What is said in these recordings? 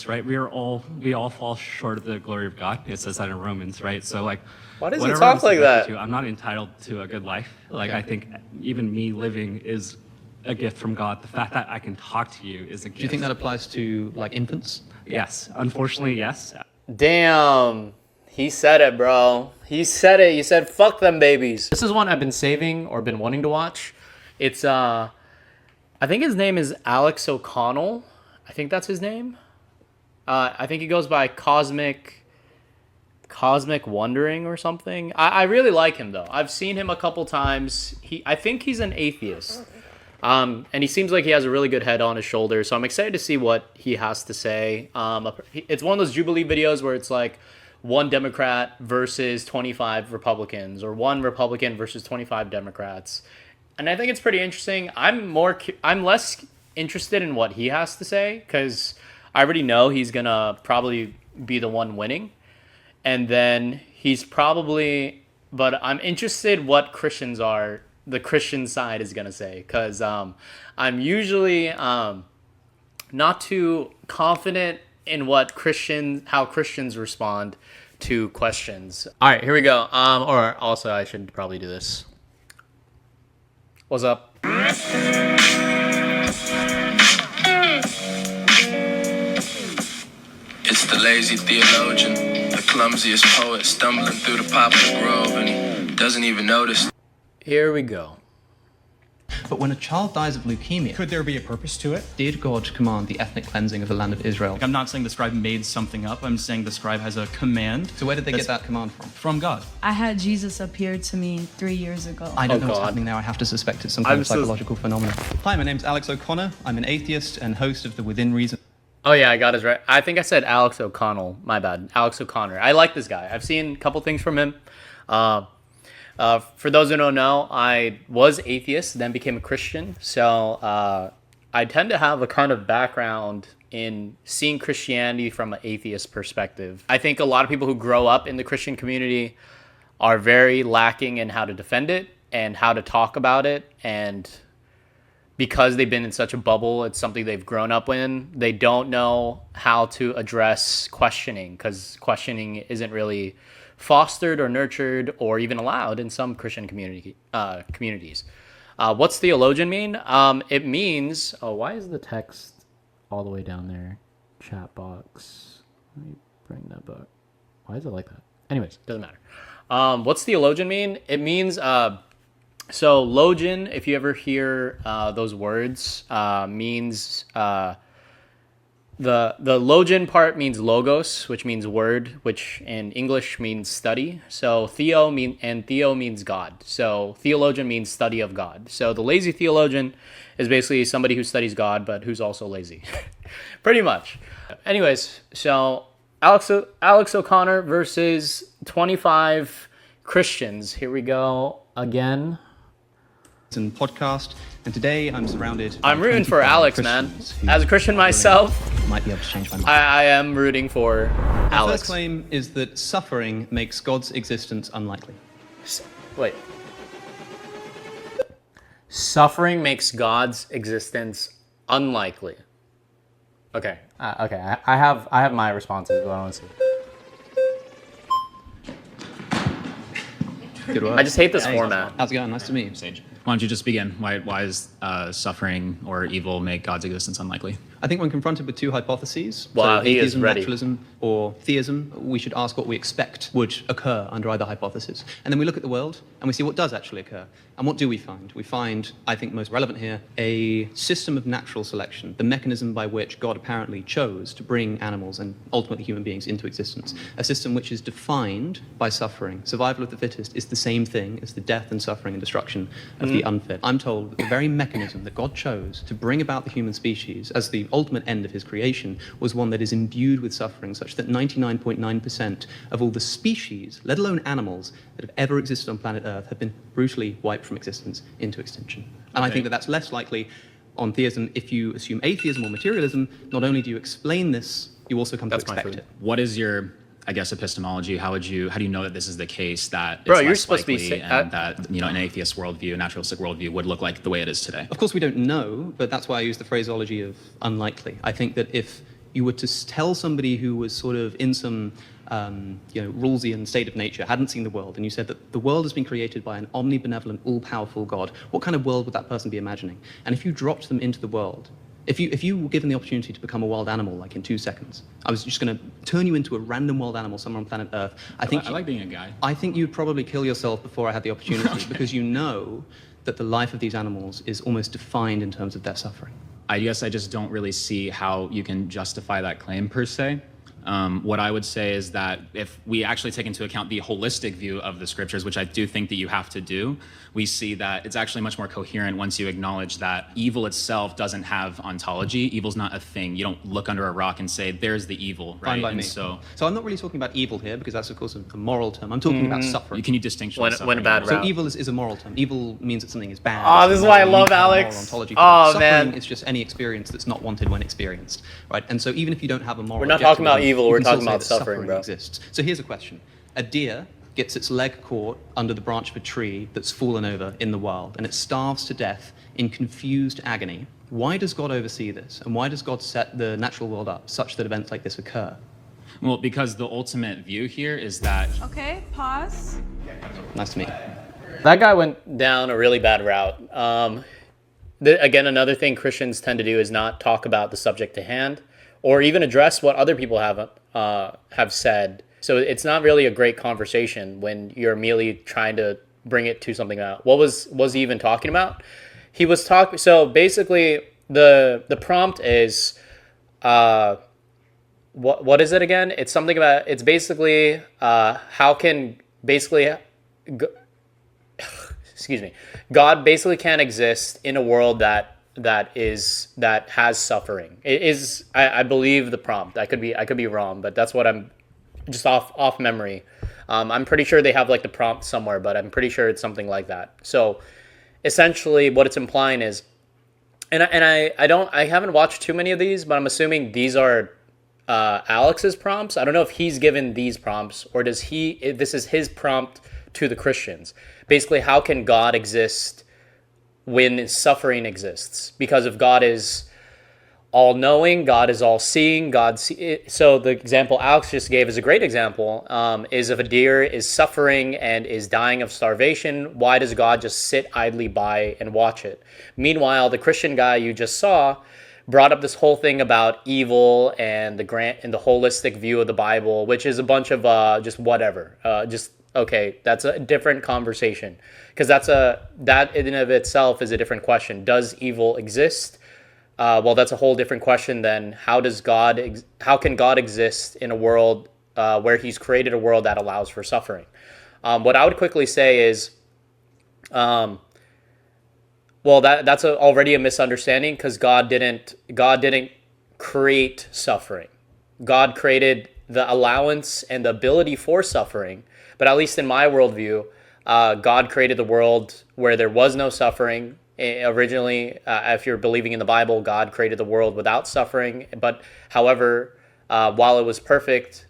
us, right? We all fall short of the glory of God. It says that in Romans, right? So like, why does he whatever talk I'm like subjected that? to, I'm not entitled to a good life. Like, I think even me living is a gift from God. The fact that I can talk to you is a gift. Do you think that applies to like infants? Yes. Unfortunately, yes. Damn. He said it, bro. He said it. He said, fuck them babies. This is one I've been saving or been wanting to watch. It's, I think his name is Alex O'Connell. I think that's his name. I think he goes by Cosmic Wondering or something. I really like him, though. I've seen him a couple times. I think he's an atheist. And he seems like he has a really good head on his shoulders. So I'm excited to see what he has to say. It's one of those Jubilee videos where it's like one Democrat versus 25 Republicans, or one Republican versus 25 Democrats. And I think it's pretty interesting. I'm less interested in what he has to say, because I already know he's going to probably be the one winning. And then but I'm interested what the Christian side is going to say, because I'm usually not too confident in how Christians respond to questions. All right, here we go. Or also, I should probably do this. What's up? It's the lazy theologian, the clumsiest poet, stumbling through the poplar grove, and he doesn't even notice. Here we go. But when a child dies of leukemia, Could there be a purpose to it? did God command the ethnic cleansing of the land of Israel? I'm not saying the scribe made something up. I'm saying the scribe has a command. So where did they get that command from? From God. I had Jesus appear to me 3 years ago. I don't know what's God. happening there. I have to suspect it's some kind of psychological phenomenon. Hi, my name's Alex O'Connor. I'm an atheist and host of the Within Reason. Oh, yeah, I got his right. I think I said Alex O'Connell. My bad. Alex O'Connor. I like this guy. I've seen a couple things from him. For those who don't know, I was atheist, then became a Christian. So I tend to have a kind of background in seeing Christianity from an atheist perspective. I think a lot of people who grow up in the Christian community are very lacking in how to defend it and how to talk about it. And because they've been in such a bubble, it's something they've grown up in, they don't know how to address questioning, because questioning isn't really fostered or nurtured or even allowed in some Christian communities. What's theologian mean? It means... Oh, why is the text all the way down there? Chat box. Let me bring that back. Why is it like that? Anyways, doesn't matter. What's theologian mean? It means... So logian, if you ever hear those words, means the logian part means logos, which means word, which in English means study. So theo means God. So theologian means study of God. So the lazy theologian is basically somebody who studies God, but who's also lazy, pretty much. Anyways, so Alex O'Connor versus 25 Christians. Here we go again. And podcast, and today I'm surrounded. I'm rooting for Alex, man. As a Christian myself, might be able to change my mind. I am rooting for The Alex. first claim is that suffering makes God's existence unlikely. Wait. Suffering makes God's existence unlikely. Okay. Okay. I have my responses, but I want to see. Good work. I just hate this format. How's it going? Nice to meet you. Sage. Why don't you just begin? Why does suffering or evil make God's existence unlikely? I think when confronted with two hypotheses, Wow, he is atheism, ready. naturalism, or theism, we should ask what we expect would occur under either hypothesis. And then we look at the world and we see what does actually occur. And what do we find? We find, I think most relevant here, a system of natural selection, the mechanism by which God apparently chose to bring animals and ultimately human beings into existence. A system which is defined by suffering. Survival of the fittest is the same thing as the death and suffering and destruction of the unfit. I'm told that the very mechanism that God chose to bring about the human species as the ultimate end of his creation was one that is imbued with suffering, such that 99.9% of all the species, let alone animals, that have ever existed on planet Earth have been brutally wiped from existence into extinction. And I think that that's less likely on theism. If you assume atheism or materialism, not only do you explain this, you also come to expect it. What is your, I guess, epistemology? How do you know that this is the case, that it's Bro, you're less supposed to be likely and that, you know, an atheist worldview, a naturalistic worldview would look like the way it is today? Of course, we don't know, but that's why I use the phraseology of unlikely. I think that if you were to tell somebody who was sort of in some Rawlsian state of nature, hadn't seen the world, and you said that the world has been created by an omnibenevolent, all-powerful God, what kind of world would that person be imagining? And if you dropped them into the world, if you were given the opportunity to become a wild animal, like in 2 seconds, I was just going to turn you into a random wild animal somewhere on planet Earth. I like being a guy. I think you'd probably kill yourself before I had the opportunity, because you know that the life of these animals is almost defined in terms of their suffering. I guess I just don't really see how you can justify that claim per se. What I would say is that if we actually take into account the holistic view of the scriptures, which I do think that you have to do, we see that it's actually much more coherent once you acknowledge that evil itself doesn't have ontology. Evil's not a thing. You don't look under a rock and say, there's the evil, right? Fine by and me. So I'm not really talking about evil here, because that's, of course, a moral term. I'm talking about suffering. can you distinguish When a bad So route. evil is a moral term. Evil means that something is bad. Oh, this is why I love Moral Alex. ontology. Oh, Suffering man. is just any experience that's not wanted when experienced, right? And so even if you don't have a moral We're not talking about objectivism, evil, you we're can still talking say about that suffering, bro. exists. So here's a question. A deer gets its leg caught under the branch of a tree that's fallen over in the wild, and it starves to death in confused agony. Why does God oversee this? And why does God set the natural world up such that events like this occur? Well, because the ultimate view here is that Okay, pause. Nice to meet you. That guy went down a really bad route. Again, another thing Christians tend to do is not talk about the subject at hand, or even address what other people have said. So it's not really a great conversation when you're immediately trying to bring it to something else. What was he even talking about? He was talking. So basically, the prompt is, what is it again? It's something about. It's basically how can basically. Excuse me. God basically can't exist in a world that has suffering. It is, I believe, the prompt. I could be wrong, but that's what I'm just off memory. I'm pretty sure they have like the prompt somewhere, but I'm pretty sure it's something like that. So essentially what it's implying is, and I haven't watched too many of these, but I'm assuming these are Alex's prompts. I don't know if he's given these prompts, or this is his prompt to the Christians. Basically, how can God exist when suffering exists? Because if God is all-knowing, God is all-seeing, so the example Alex just gave is a great example, is if a deer is suffering and is dying of starvation, why does God just sit idly by and watch it? Meanwhile, the Christian guy you just saw brought up this whole thing about evil and the holistic view of the Bible, which is a bunch of just whatever. Okay, that's a different conversation, because that in and of itself is a different question. Does evil exist? Well, that's a whole different question then. How can God exist in a world where he's created a world that allows for suffering? What I would quickly say is, well, that's already a misunderstanding, because God didn't create suffering. God created the allowance and the ability for suffering. But at least in my worldview, God created the world where there was no suffering. Originally, if you're believing in the Bible, God created the world without suffering. But however, while it was perfect,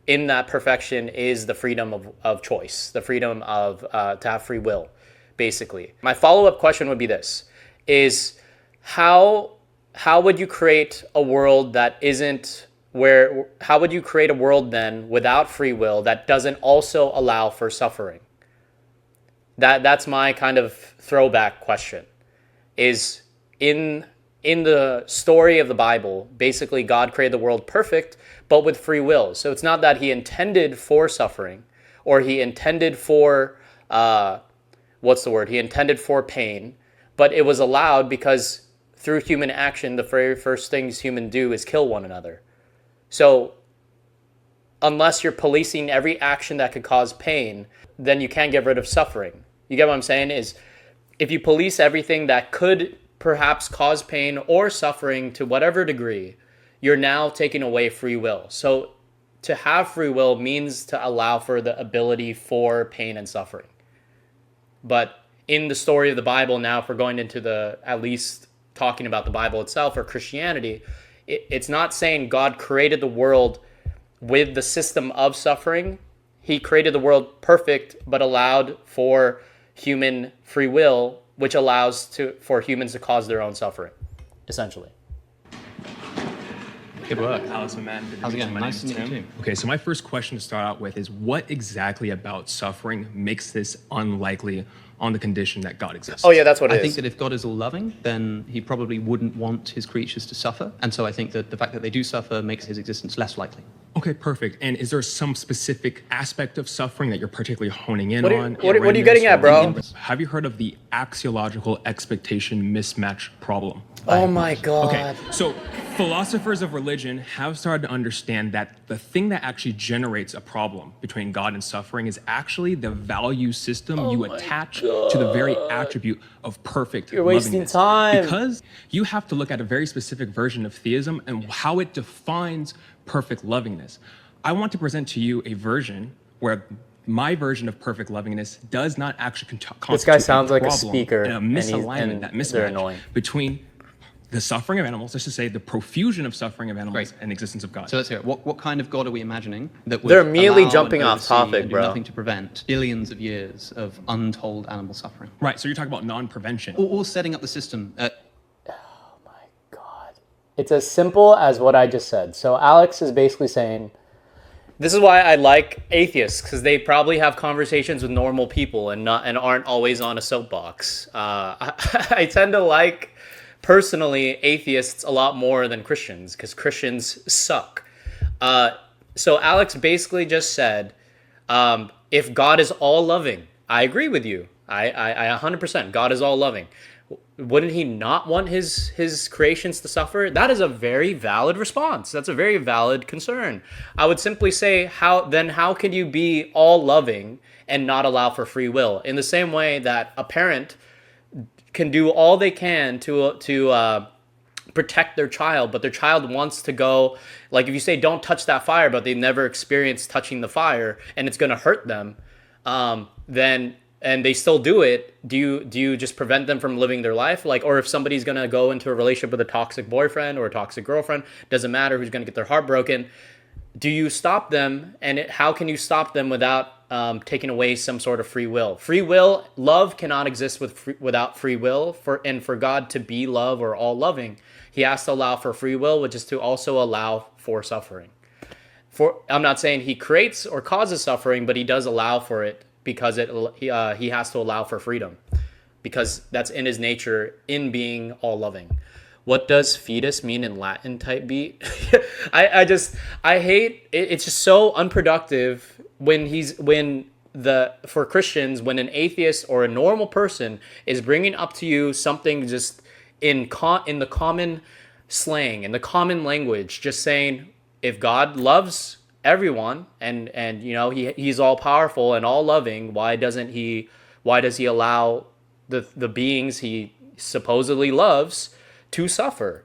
in that perfection is the freedom of choice, the freedom of to have free will, basically. My follow-up question would be this, is how would you create a world that isn't how would you create a world then without free will that doesn't also allow for suffering? That's my kind of throwback question. Is in the story of the Bible, basically God created the world perfect, but with free will. So it's not that he intended for suffering, or he intended for he intended for pain, but it was allowed because through human action, the very first things humans do is kill one another. So unless you're policing every action that could cause pain, then you can't get rid of suffering. You get what I'm saying? Is if you police everything that could perhaps cause pain or suffering to whatever degree, you're now taking away free will. So to have free will means to allow for the ability for pain and suffering. But in the story of the Bible now, if we're going into at least talking about the Bible itself or Christianity, it's not saying God created the world with the system of suffering. He created the world perfect, but allowed for human free will, which allows for humans to cause their own suffering, essentially. Good work. Alex, my man. Good to How's it meet you. going? My Nice name's to meet you Tim. too. Okay, so my first question to start out with is what exactly about suffering makes this unlikely on the condition that God exists? Oh yeah, that's what it I is. think that if God is all loving, then he probably wouldn't want his creatures to suffer. And so I think that the fact that they do suffer makes his existence less likely. Okay, perfect. And is there some specific aspect of suffering that you're particularly honing in What are you- on? what are you awareness, getting at, or bro? in- Have you heard of the axiological expectation mismatch problem? Oh my God. Okay, so philosophers of religion have started to understand that the thing that actually generates a problem between God and suffering is actually the value system you attach to the very attribute of perfect You're wasting lovingness. time. Because you have to look at a very specific version of theism and how it defines perfect lovingness. I want to present to you a version where my version of perfect lovingness does not actually constitute This guy sounds like a problem speaker, and a and misalignment, that they're mismatch annoying. between the suffering of animals, let's just say the profusion of suffering of animals Great. and the existence of God. So let's hear it. What kind of God are we imagining that would They're immediately allow jumping and off oversee topic, and do bro. nothing to prevent billions of years of untold animal suffering? Right, so you're talking about non-prevention. Or setting up the system. God. It's as simple as what I just said. So Alex is basically saying, this is why I like atheists, because they probably have conversations with normal people and aren't always on a soapbox. I tend to like, personally, atheists a lot more than Christians, because Christians suck. So Alex basically just said, if God is all loving, I agree with you. I 100%. God is all loving. Wouldn't he not want his creations to suffer? That is a very valid response. That's a very valid concern. I would simply say, how can you be all loving and not allow for free will? In the same way that a parent can do all they can to protect their child, but their child wants to go, like if you say don't touch that fire, but they've never experienced touching the fire and it's going to hurt them, then and they still do it, do you just prevent them from living their life? Like, or if somebody's going to go into a relationship with a toxic boyfriend or a toxic girlfriend, doesn't matter who's going to get their heart broken, do you stop them? And how can you stop them without taking away some sort of free will? Free will, love cannot exist without free will. For God to be love or all loving, he has to allow for free will, which is to also allow for suffering. I'm not saying he creates or causes suffering, but he does allow for it because he has to allow for freedom, because that's in his nature in being all loving. What does fetus mean in Latin, type beat? I hate it. It's just so unproductive for Christians, when an atheist or a normal person is bringing up to you something just in the common slang, in the common language, just saying, if God loves everyone and you know he's all powerful and all loving, why does he allow the beings he supposedly loves to suffer?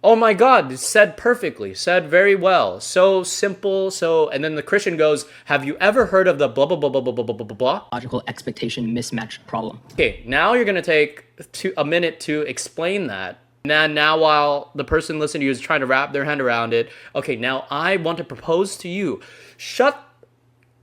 Oh my God, said perfectly, said very well, so simple. And then the Christian goes, have you ever heard of the blah blah blah blah blah blah blah blah blah? Logical expectation mismatch problem. Okay, now you're gonna take a minute to explain that. Now while the person listening to you is trying to wrap their hand around it, okay, now I want to propose to you.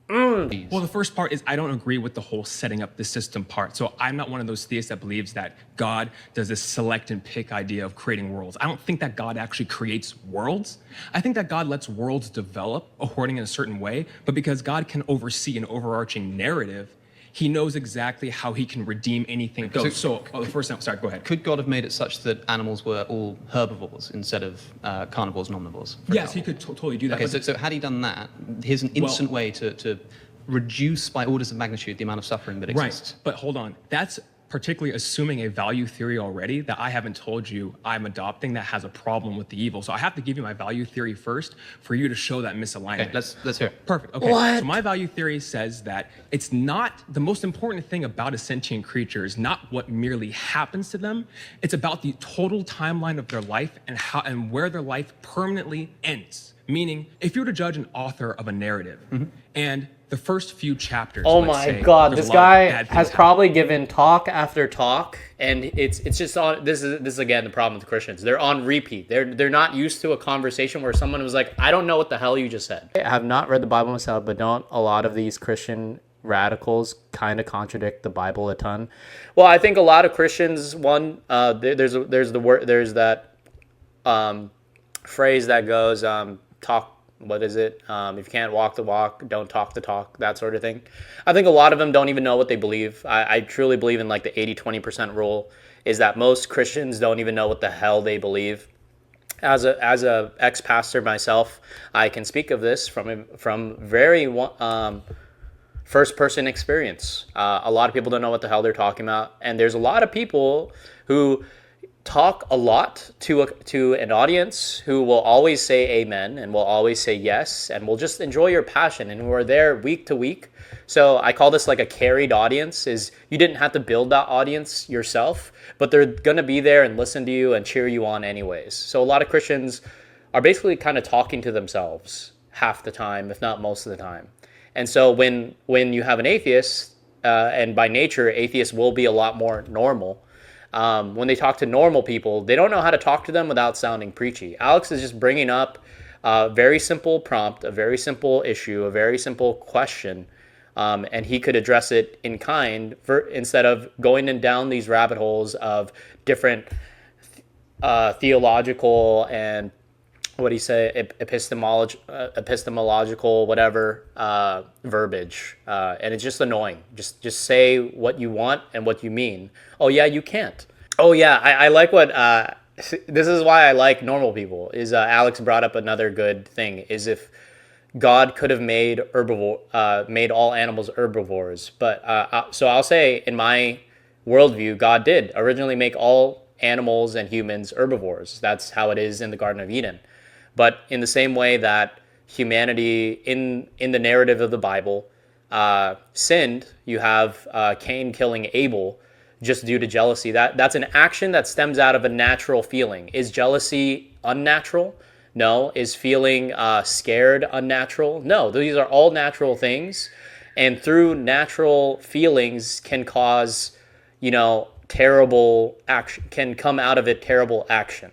Well, the first part is I don't agree with the whole setting up the system part. So I'm not one of those theists that believes that God does this select and pick idea of creating worlds. I don't think that God actually creates worlds. I think that God lets worlds develop according in a certain way, but because God can oversee an overarching narrative, he knows exactly how he can redeem anything. The first time, sorry, go ahead. Could God have made it such that animals were all herbivores instead of carnivores and omnivores? Yes, he could totally do that. Okay, so had he done that, here's an instant way to reduce by orders of magnitude the amount of suffering that exists. Right, but hold on. That's particularly assuming a value theory already that I haven't told you I'm adopting that has a problem with the evil. So I have to give you my value theory first for you to show that misalignment. Okay, let's hear it. Perfect. Okay. What? So my value theory says that it's not the most important thing about a sentient creature is not what merely happens to them. It's about the total timeline of their life and where their life permanently ends. Meaning, if you were to judge an author of a narrative and the first few chapters, Oh let's my say, God, there's this a lot of guy bad things has happening. probably given talk after talk, and it's just on. This is again the problem with Christians. They're on repeat. They're not used to a conversation where someone was like, I don't know what the hell you just said. I have not read the Bible myself, but don't a lot of these Christian radicals kind of contradict the Bible a ton? Well, I think a lot of Christians, there's that phrase that goes, talk, what is it? If you can't walk the walk, don't talk the talk, that sort of thing. I think a lot of them don't even know what they believe. I truly believe in like the 80-20% rule, is that most Christians don't even know what the hell they believe. As a ex-pastor myself, I can speak of this from very first-person experience. A lot of people don't know what the hell they're talking about, and there's a lot of people who talk a lot to an audience who will always say amen and will always say yes and will just enjoy your passion and who are there week to week. So I call this like a carried audience. Is you didn't have to build that audience yourself, but they're going to be there and listen to you and cheer you on anyways. So a lot of Christians are basically kind of talking to themselves half the time, if not most of the time. And so when you have an atheist, and by nature, atheists will be a lot more normal. When they talk to normal people, they don't know how to talk to them without sounding preachy. Alex is just bringing up a very simple prompt, a very simple issue, a very simple question, and he could address it in kind instead of going down these rabbit holes of different theological and what do you say, epistemological, whatever, verbiage. And it's just annoying. Just say what you want and what you mean. Oh, yeah, you can't. Oh, yeah, I like what, this is why I like normal people, is Alex brought up another good thing, is if God could have made made all animals herbivores. But so I'll say in my worldview, God did originally make all animals and humans herbivores. That's how it is in the Garden of Eden. But in the same way that humanity, in the narrative of the Bible, sinned, you have Cain killing Abel just due to jealousy. That's an action that stems out of a natural feeling. Is jealousy unnatural? No. Is feeling scared unnatural? No. These are all natural things. And through natural feelings can cause, terrible action, can come out of it terrible action,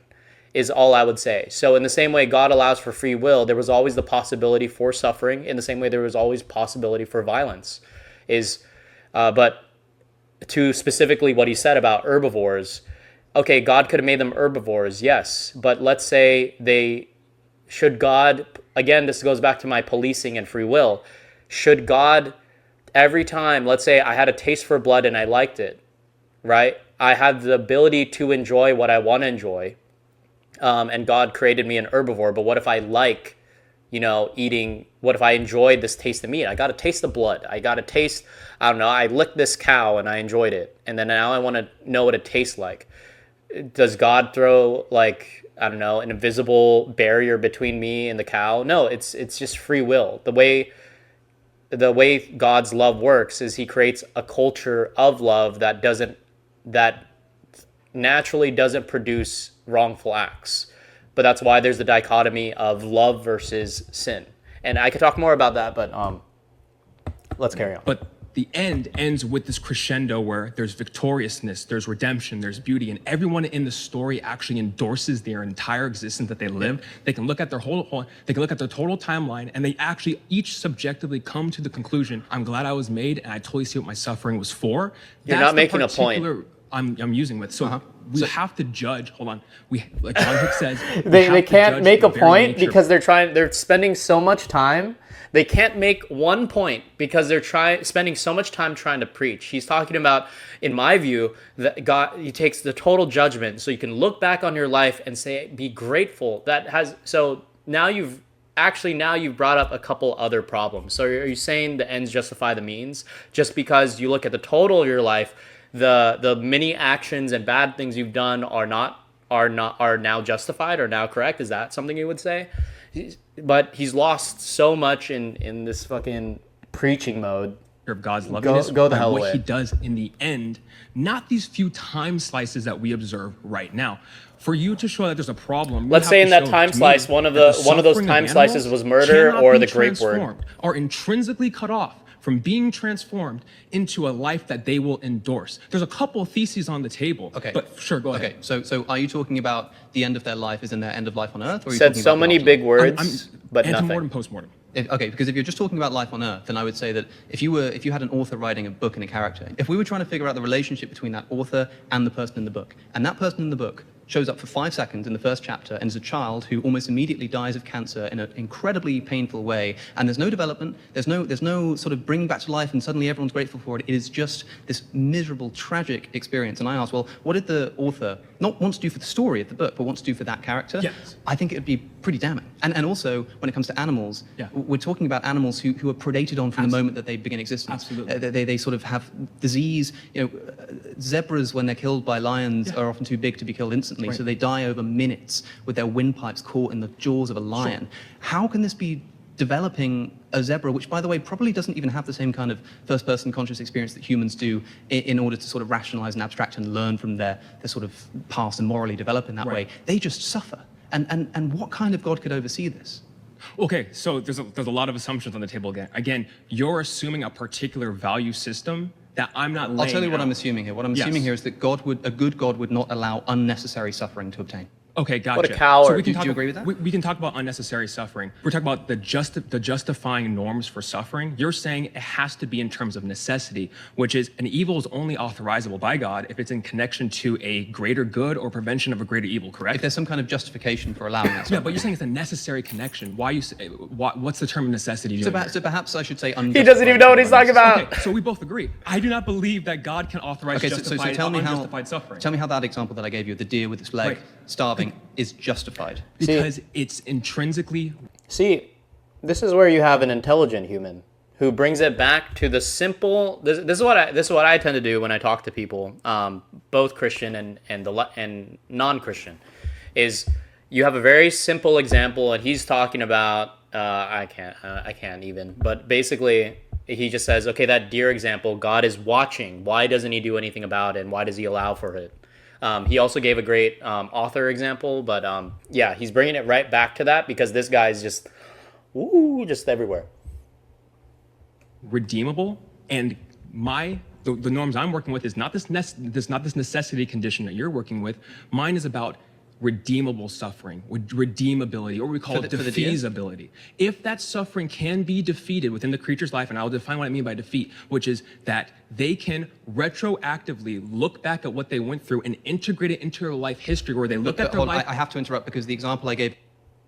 is all I would say. So in the same way God allows for free will, there was always the possibility for suffering. In the same way there was always possibility for violence. But to specifically what he said about herbivores, okay, God could have made them herbivores, yes. But let's say God, again, this goes back to my policing and free will, should God, every time, let's say I had a taste for blood and I liked it, right? I have the ability to enjoy what I want to enjoy. And God created me an herbivore, but what if I like, eating, what if I enjoyed this taste of meat? I got to taste the blood. I got to taste, I don't know, I licked this cow and I enjoyed it. And then now I want to know what it tastes like. Does God throw an invisible barrier between me and the cow? No, it's just free will. The way God's love works is he creates a culture of love that naturally doesn't produce wrongful acts. But that's why there's the dichotomy of love versus sin. And I could talk more about that, but let's carry on. But the end ends with this crescendo where there's victoriousness, there's redemption, there's beauty, and everyone in the story actually endorses their entire existence that they live. They can look at their they can look at their total timeline, and they actually each subjectively come to the conclusion, I'm glad I was made, and I totally see what my suffering was for. You're not making a point. I'm using with. So we have to judge. Hold on. Like John Hicks says, they can't make a point because they're spending so much time. They can't make one point because they're spending so much time trying to preach. He's talking about, in my view, that God, he takes the total judgment, so you can look back on your life and say, be grateful. So now you've brought up a couple other problems. So are you saying the ends justify the means? Just because you look at the total of your life, the many actions and bad things you've done are now justified or now correct? Is that something you would say? But he's lost so much in this fucking preaching mode. Of God's lovingness, go the hell what away. He does in the end, not these few time slices that we observe right now. For you to show that there's a problem, let's say in that time slice, one of those time slices was murder or the grape word, are intrinsically cut off from being transformed into a life that they will endorse. There's a couple of theses on the table. Okay. But sure, go ahead. Okay, so are you talking about the end of their life is in their end of life on earth? Or are you said talking so about many big words, but nothing. Antemortem, postmortem. Okay, because if you're just talking about life on earth, then I would say that if you had an author writing a book and a character, if we were trying to figure out the relationship between that author and the person in the book, and that person in the book shows up for 5 seconds in the first chapter and is a child who almost immediately dies of cancer in an incredibly painful way, and there's no development, there's no sort of bringing back to life and suddenly everyone's grateful for it. It is just this miserable, tragic experience. And I asked, well, what did the author not want to do for the story of the book, but want to do for that character? Yes. I think it would be pretty damning. And also, when it comes to animals, we're talking about animals who are predated on from the moment that they begin existence. Absolutely. They sort of have disease. Zebras, when they're killed by lions, are often too big to be killed instantly, so they die over minutes with their windpipes caught in the jaws of a lion. Sure. How can this be developing a zebra, which, by the way, probably doesn't even have the same kind of first-person conscious experience that humans do in order to sort of rationalize and abstract and learn from their sort of past and morally develop in that way? They just suffer. And what kind of God could oversee this? Okay, so there's a lot of assumptions on the table again. Again, you're assuming a particular value system that I'm not laying I'll tell you what out. I'm assuming here. What I'm assuming here is that a good God would not allow unnecessary suffering to obtain. Okay, gotcha. What a coward. So we can Do you agree with that? We can talk about unnecessary suffering. We're talking about the justifying norms for suffering. You're saying it has to be in terms of necessity, which is an evil is only authorizable by God if it's in connection to a greater good or prevention of a greater evil, correct? If there's some kind of justification for allowing that. Yeah, but you're saying it's a necessary connection. Why you say, what's the term of necessity? So perhaps I should say He doesn't even know what he's talking about. Okay, so we both agree. I do not believe that God can authorize justified, unjustified suffering. Tell me how that example that I gave you, the deer with its leg starving, is justified. Because it's intrinsically... See, this is where you have an intelligent human who brings it back to the simple. This is what I tend to do when I talk to people, both Christian and non-Christian, is you have a very simple example, and he's talking about I can't even, but basically he just says, okay, that deer example, God is watching. Why doesn't he do anything about it? And why does he allow for it? He also gave a great author example, but yeah, he's bringing it right back to that because this guy's just everywhere. Redeemable, and the norms I'm working with is not this necessity condition that you're working with. Mine is about redeemable suffering, redeemability, or we call it defeasibility. If that suffering can be defeated within the creature's life, and I'll define what I mean by defeat, which is that they can retroactively look back at what they went through and integrate it into their life history, where they look at their life. I have to interrupt because the example I gave.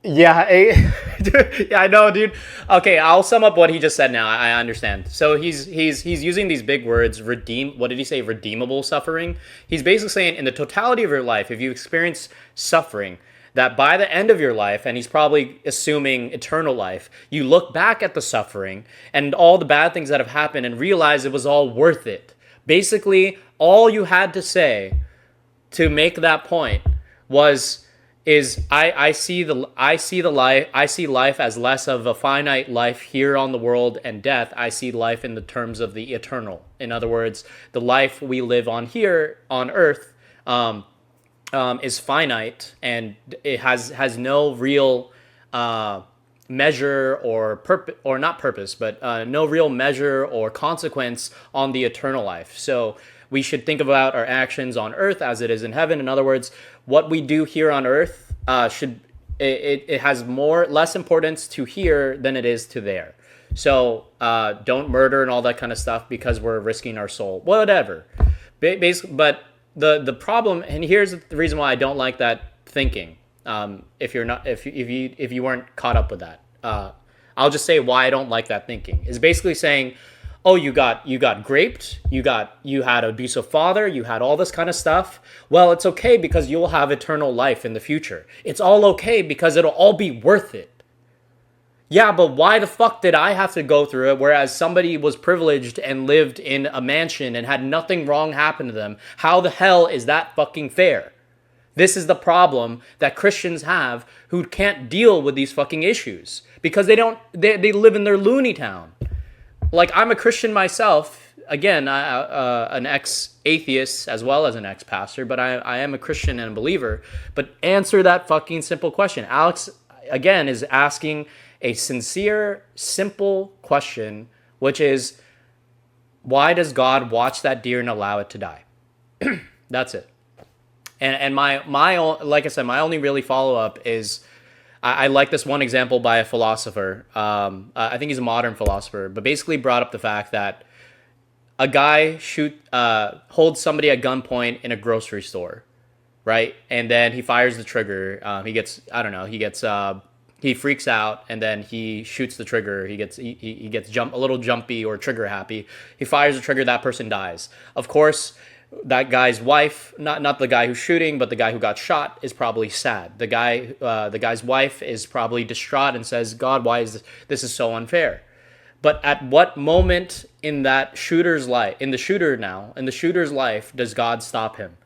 Yeah, yeah, I know, dude. Okay, I'll sum up what he just said now. I understand. So he's using these big words, what did he say? Redeemable suffering. He's basically saying in the totality of your life, if you experience suffering, that by the end of your life, and he's probably assuming eternal life, you look back at the suffering and all the bad things that have happened and realize it was all worth it. Basically, all you had to say to make that point is I see life as less of a finite life here on the world and death. I see life in the terms of the eternal. In other words, the life we live on here on earth is finite, and it has no real measure or purpose, or not purpose, but no real measure or consequence on the eternal life. So we should think about our actions on earth as it is in heaven. In other words, what we do here on earth it has less importance to here than it is to there. So don't murder and all that kind of stuff because we're risking our soul. Whatever. Basically, but the problem, and here's the reason why I don't like that thinking. If you weren't caught up with that, I'll just say why I don't like that thinking is basically saying, oh, you got graped, you had an abusive father, you had all this kind of stuff. Well, it's okay because you'll have eternal life in the future. It's all okay because it'll all be worth it. Yeah, but why the fuck did I have to go through it, whereas somebody was privileged and lived in a mansion and had nothing wrong happen to them? How the hell is that fucking fair? This is the problem that Christians have who can't deal with these fucking issues because they live in their loony town. Like, I'm a Christian myself, again, an ex-atheist as well as an ex-pastor, but I am a Christian and a believer. But answer that fucking simple question. Alex, again, is asking a sincere, simple question, which is, why does God watch that deer and allow it to die? That's it. And my like I said, my only really follow-up is, I like this one example by a philosopher. I think he's a modern philosopher, but basically brought up the fact that a guy holds somebody at gunpoint in a grocery store, right? And then he fires the trigger. He freaks out, and then he shoots the trigger. He gets a little jumpy or trigger happy. He fires the trigger. That person dies. Of course, that guy's wife, not the guy who's shooting, but the guy who got shot, is probably sad. The guy's wife is probably distraught and says, "God, why is this is so unfair?" But at what moment in the shooter's life, does God stop him?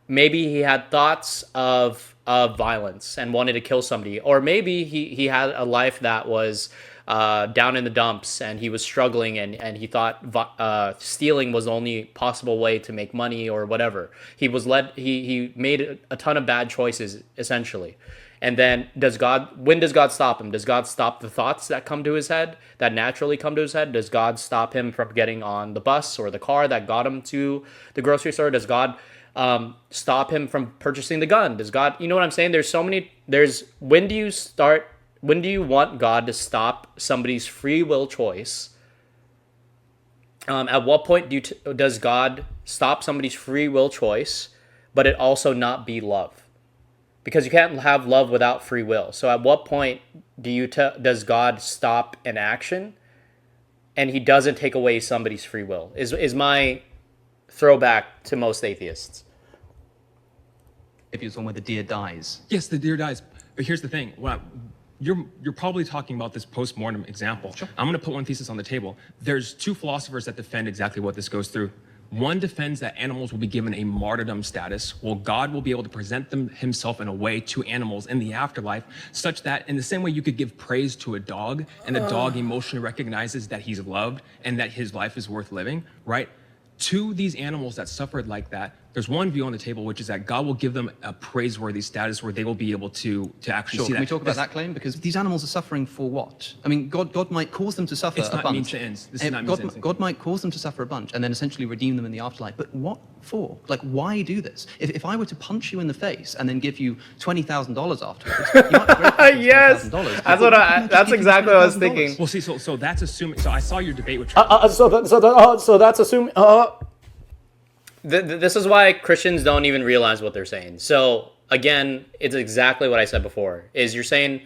Maybe he had thoughts of violence and wanted to kill somebody, or maybe he had a life that was down in the dumps and he was struggling and he thought stealing was the only possible way to make money or whatever. He made a ton of bad choices essentially. And then when does God stop him? Does God stop the thoughts that come to his head, that naturally come to his head? Does God stop him from getting on the bus or the car that got him to the grocery store? Does God stop him from purchasing the gun? Does God, you know what I'm saying? When do you want God to stop somebody's free will choice? At what point does God stop somebody's free will choice, but it also not be love? Because you can't have love without free will. So at what point does God stop an action and he doesn't take away somebody's free will? Is my throwback to most atheists. If it's one where the deer dies. Yes, the deer dies. But here's the thing. You're probably talking about this post-mortem example. Sure. I'm going to put one thesis on the table. There's two philosophers that defend exactly what this goes through. One defends that animals will be given a martyrdom status, while God will be able to present himself in a way to animals in the afterlife, such that in the same way you could give praise to a dog, and the dog emotionally recognizes that he's loved and that his life is worth living, right? To these animals that suffered like that, there's one view on the table, which is that God will give them a praiseworthy status where they will be able to actually see that. Can we talk about that claim? Because these animals are suffering for what? I mean, God might cause them to suffer a bunch. It's not means to ends. This is not means to ends. God might cause them to suffer a bunch and then essentially redeem them in the afterlife. But what for? Like, why do this? If I were to punch you in the face and then give you $20,000 afterwards, you might be yes, that's exactly what I was thinking. Well, see, so that's assuming. So I saw your debate with. So that's assuming. This is why Christians don't even realize what they're saying. So again, it's exactly what I said before. Is you're saying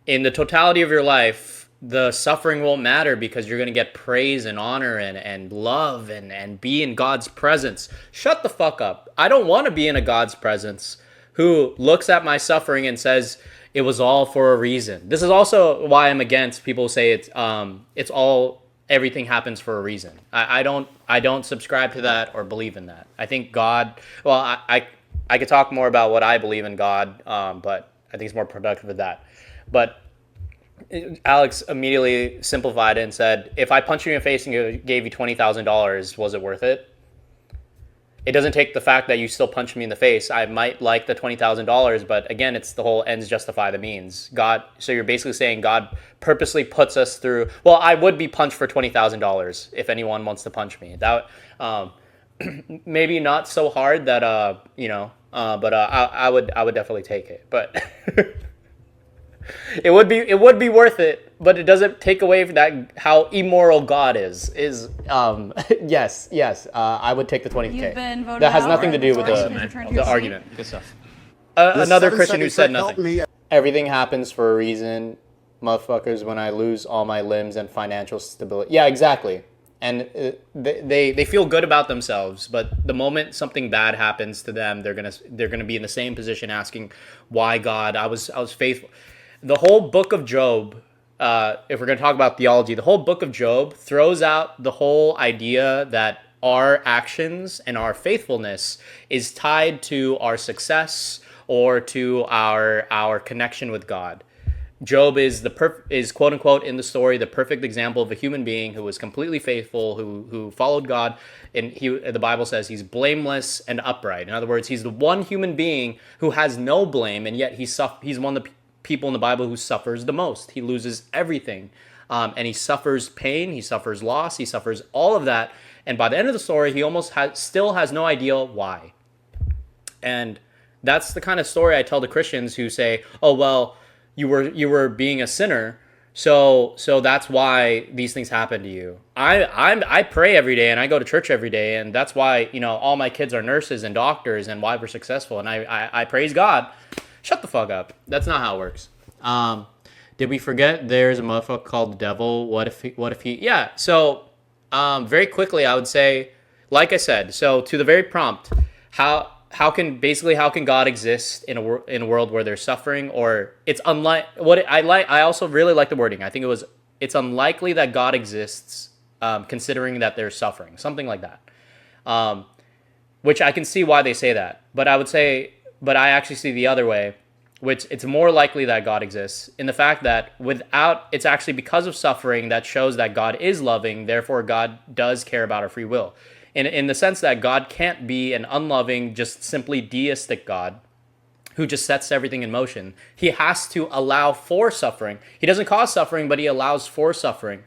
in the totality of your life, the suffering won't matter because you're going to get praise and honor and love and be in God's presence. Shut the fuck up. I don't want to be in a God's presence who looks at my suffering and says it was all for a reason. This is also why I'm against people who say everything happens for a reason. I don't subscribe to that or believe in that. I think God, well, I could talk more about what I believe in God, but I think it's more productive with that. But Alex immediately simplified it and said, if I punched you in the face and gave you $20,000, was it worth it? It doesn't take the fact that you still punched me in the face. I might like the $20,000, but again, it's the whole ends justify the means. So you're basically saying God purposely puts us through. Well, I would be punched for $20,000 if anyone wants to punch me. That maybe not so hard that but I would definitely take it. But it would be worth it. But it doesn't take away from that how immoral God is. Yes. I would take the 20K. You've been voted that has out, nothing right? to do with the argument. Good stuff. Another Christian who said nothing. Everything happens for a reason, motherfuckers. When I lose all my limbs and financial stability. Yeah, exactly. And they feel good about themselves, but the moment something bad happens to them, they're gonna be in the same position asking, "Why God? I was faithful." The whole book of Job. If we're going to talk about theology, the whole book of Job throws out the whole idea that our actions and our faithfulness is tied to our success or to our connection with God. Job is quote unquote in the story the perfect example of a human being who was completely faithful, who followed God, and the Bible says he's blameless and upright. In other words, he's the one human being who has no blame, and yet he's one of the people in the Bible who suffers the most. He loses everything, and he suffers pain, he suffers loss, he suffers all of that, and by the end of the story, he almost still has no idea why. And that's the kind of story I tell to Christians who say, "Oh well, you were being a sinner, So that's why these things happen to you. I pray every day and I go to church every day, and that's why, you know, all my kids are nurses and doctors and why we're successful. And I praise God. Shut the fuck up. That's not how it works. Did we forget there's a motherfucker called the devil? What if he yeah, so very quickly I would say, like I said, so to the very prompt, how can God exist in a world where there's suffering? Or it's unlike I also really like the wording. I think it's unlikely that God exists, considering that there's suffering, something like that. Which I can see why they say that, but I actually see the other way, which it's more likely that God exists in the fact that it's actually because of suffering that shows that God is loving. Therefore, God does care about our free will. In the sense that God can't be an unloving, just simply deistic God who just sets everything in motion. He has to allow for suffering. He doesn't cause suffering, but he allows for suffering,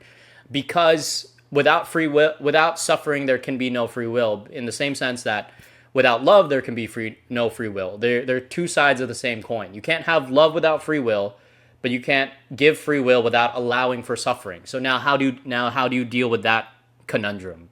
because without free will, without suffering, there can be no free will. In the same sense that without love, there can be no free will. They're two sides of the same coin. You can't have love without free will, but you can't give free will without allowing for suffering. So now how do you deal with that conundrum?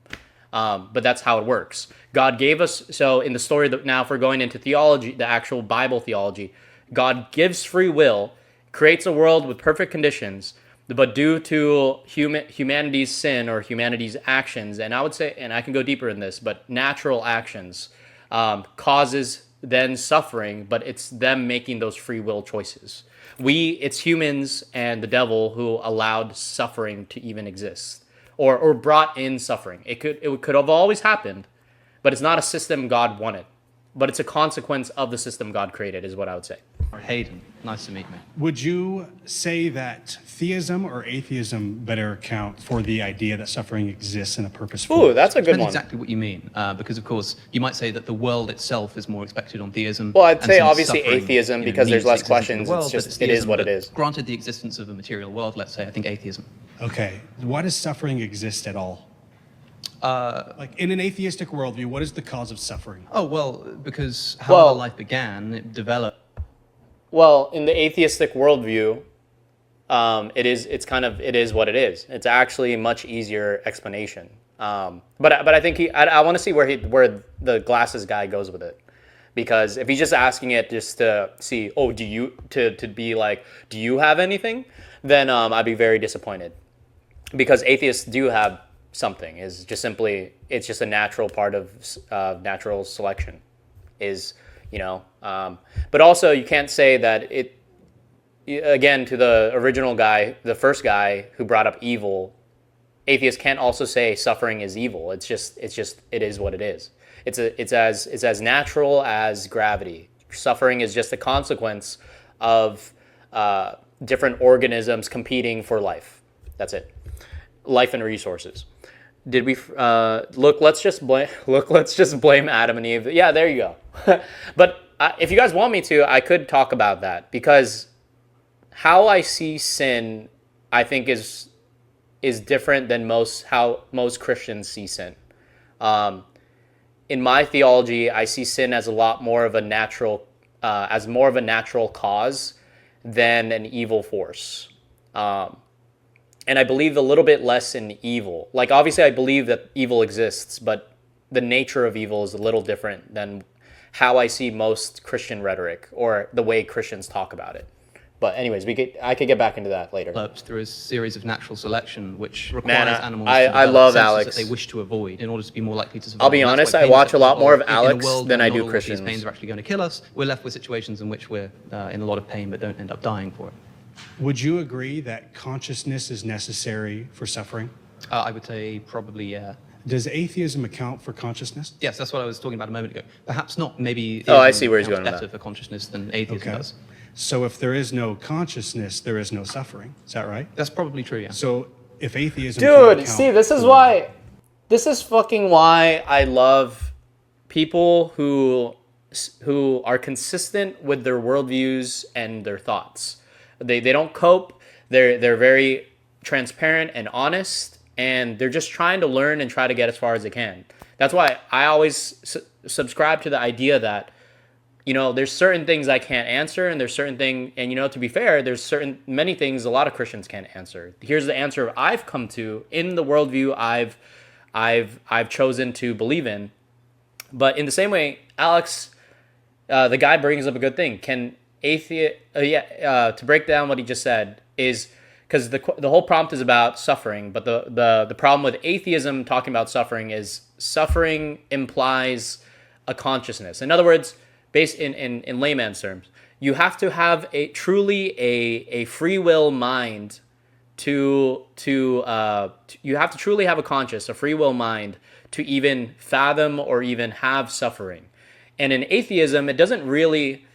But that's how it works. God gave us, so in the story that now if we're going into theology, the actual Bible theology, God gives free will, creates a world with perfect conditions, but due to humanity's sin or humanity's actions, and I would say, and I can go deeper in this, but natural actions causes then suffering, but it's them making those free will choices. It's humans and the devil who allowed suffering to even exist. Or brought in suffering. It could have always happened, but it's not a system God wanted. But it's a consequence of the system God created, is what I would say. Hayden, nice to meet you. Would you say that theism or atheism better account for the idea that suffering exists in a purposeful way? Ooh, that's a good Depends one. exactly what you mean, because of course you might say that the world itself is more expected on theism. Well, I'd and say since obviously suffering, atheism, because there's needs less the existence of questions. the world, It's but just, it is theism. what it But is. Granted the existence of a material world, let's say, I think atheism. Okay. Why does suffering exist at all? Like in an atheistic worldview, what is the cause of suffering? Oh, well, because however life began, it developed. Well, in the atheistic worldview, it is what it is. It's actually a much easier explanation. But I think I want to see where the glasses guy goes with it, because if he's just asking it just to see, to be like, do you have anything? Then I'd be very disappointed, because atheists do have something. It's just a natural part of natural selection. But also you can't say that it, again, to the original guy, the first guy who brought up evil, atheists can't also say suffering is evil. It is what it is. It's as natural as gravity. Suffering is just a consequence of different organisms competing for life. That's it. Life and resources. Did we let's just blame Adam and Eve. Yeah, there you go. But if you guys want me to, I could talk about that, because how I see sin, I think is different than how most Christians see sin. In my theology, I see sin as a lot more of a natural cause than an evil force. And I believe a little bit less in evil. Like, obviously, I believe that evil exists, but the nature of evil is a little different than how I see most Christian rhetoric or the way Christians talk about it. But anyways, I could get back into that later. Through a series of natural selection, which Man, requires animals I to develop love senses Alex. that they wish to avoid in order to be more likely to survive. I'll be And that's honest, why I pain watch a such lot as, more of in a Alex world than where I not do all of Christians. These pains are actually going to kill us. We're left with situations in which we're in a lot of pain but don't end up dying for it. Would you agree that consciousness is necessary for suffering? I would say probably, yeah. Does atheism account for consciousness? Yes, that's what I was talking about a moment ago. Perhaps not. Maybe. I see where he's going with better that. for consciousness than atheism does. So if there is no consciousness, there is no suffering. Is that right? That's probably true. Yeah. So if atheism, Dude, see, this is fucking why I love people who are consistent with their worldviews and their thoughts. They don't cope. They're very transparent and honest, and they're just trying to learn and try to get as far as they can. That's why I always subscribe to the idea that there's certain things I can't answer, and there's certain thing, and to be fair, there's many things a lot of Christians can't answer. Here's the answer I've come to in the worldview I've chosen to believe in. But in the same way, Alex, the guy brings up a good thing. Can to break down what he just said is because the whole prompt is about suffering, but the problem with atheism talking about suffering is suffering implies a consciousness. In other words, based in layman's terms, you have to have a free will mind you have to truly have a free will mind to even fathom or even have suffering. And in atheism, it doesn't really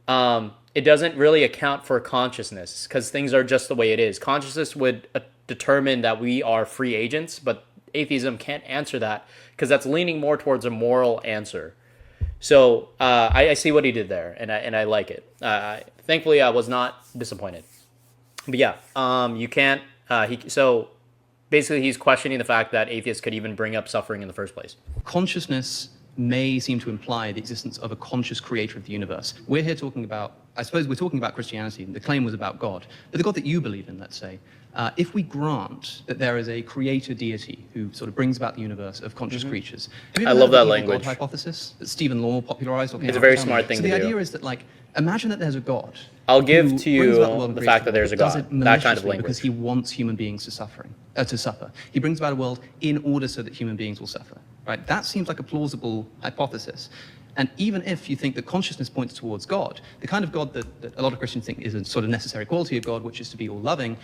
account for consciousness because things are just the way it is. Consciousness would determine that we are free agents, but atheism can't answer that because that's leaning more towards a moral answer. So I see what he did there, and I like it. Thankfully, I was not disappointed. But yeah, you can't. So basically, he's questioning the fact that atheists could even bring up suffering in the first place. Consciousness may seem to imply the existence of a conscious creator of the universe. We're here talking about, I suppose we're talking about Christianity. The claim was about God. But the God that you believe in, let's say, if we grant that there is a creator deity who sort of brings about the universe of conscious creatures. Have you ever I love heard of that the language. God hypothesis that Stephen Law popularized? It's a very smart thing so to do. the idea is that, like, imagine that there's a God. I'll give who to you brings about the world and the creates fact that there's a but does God. it That kind of maliciously language. because he wants human beings to suffer. He brings about a world in order so that human beings will suffer. Right? That seems like a plausible hypothesis. And even if you think that consciousness points towards God, the kind of God that a lot of Christians think is a sort of necessary quality of God, which is to be all-loving,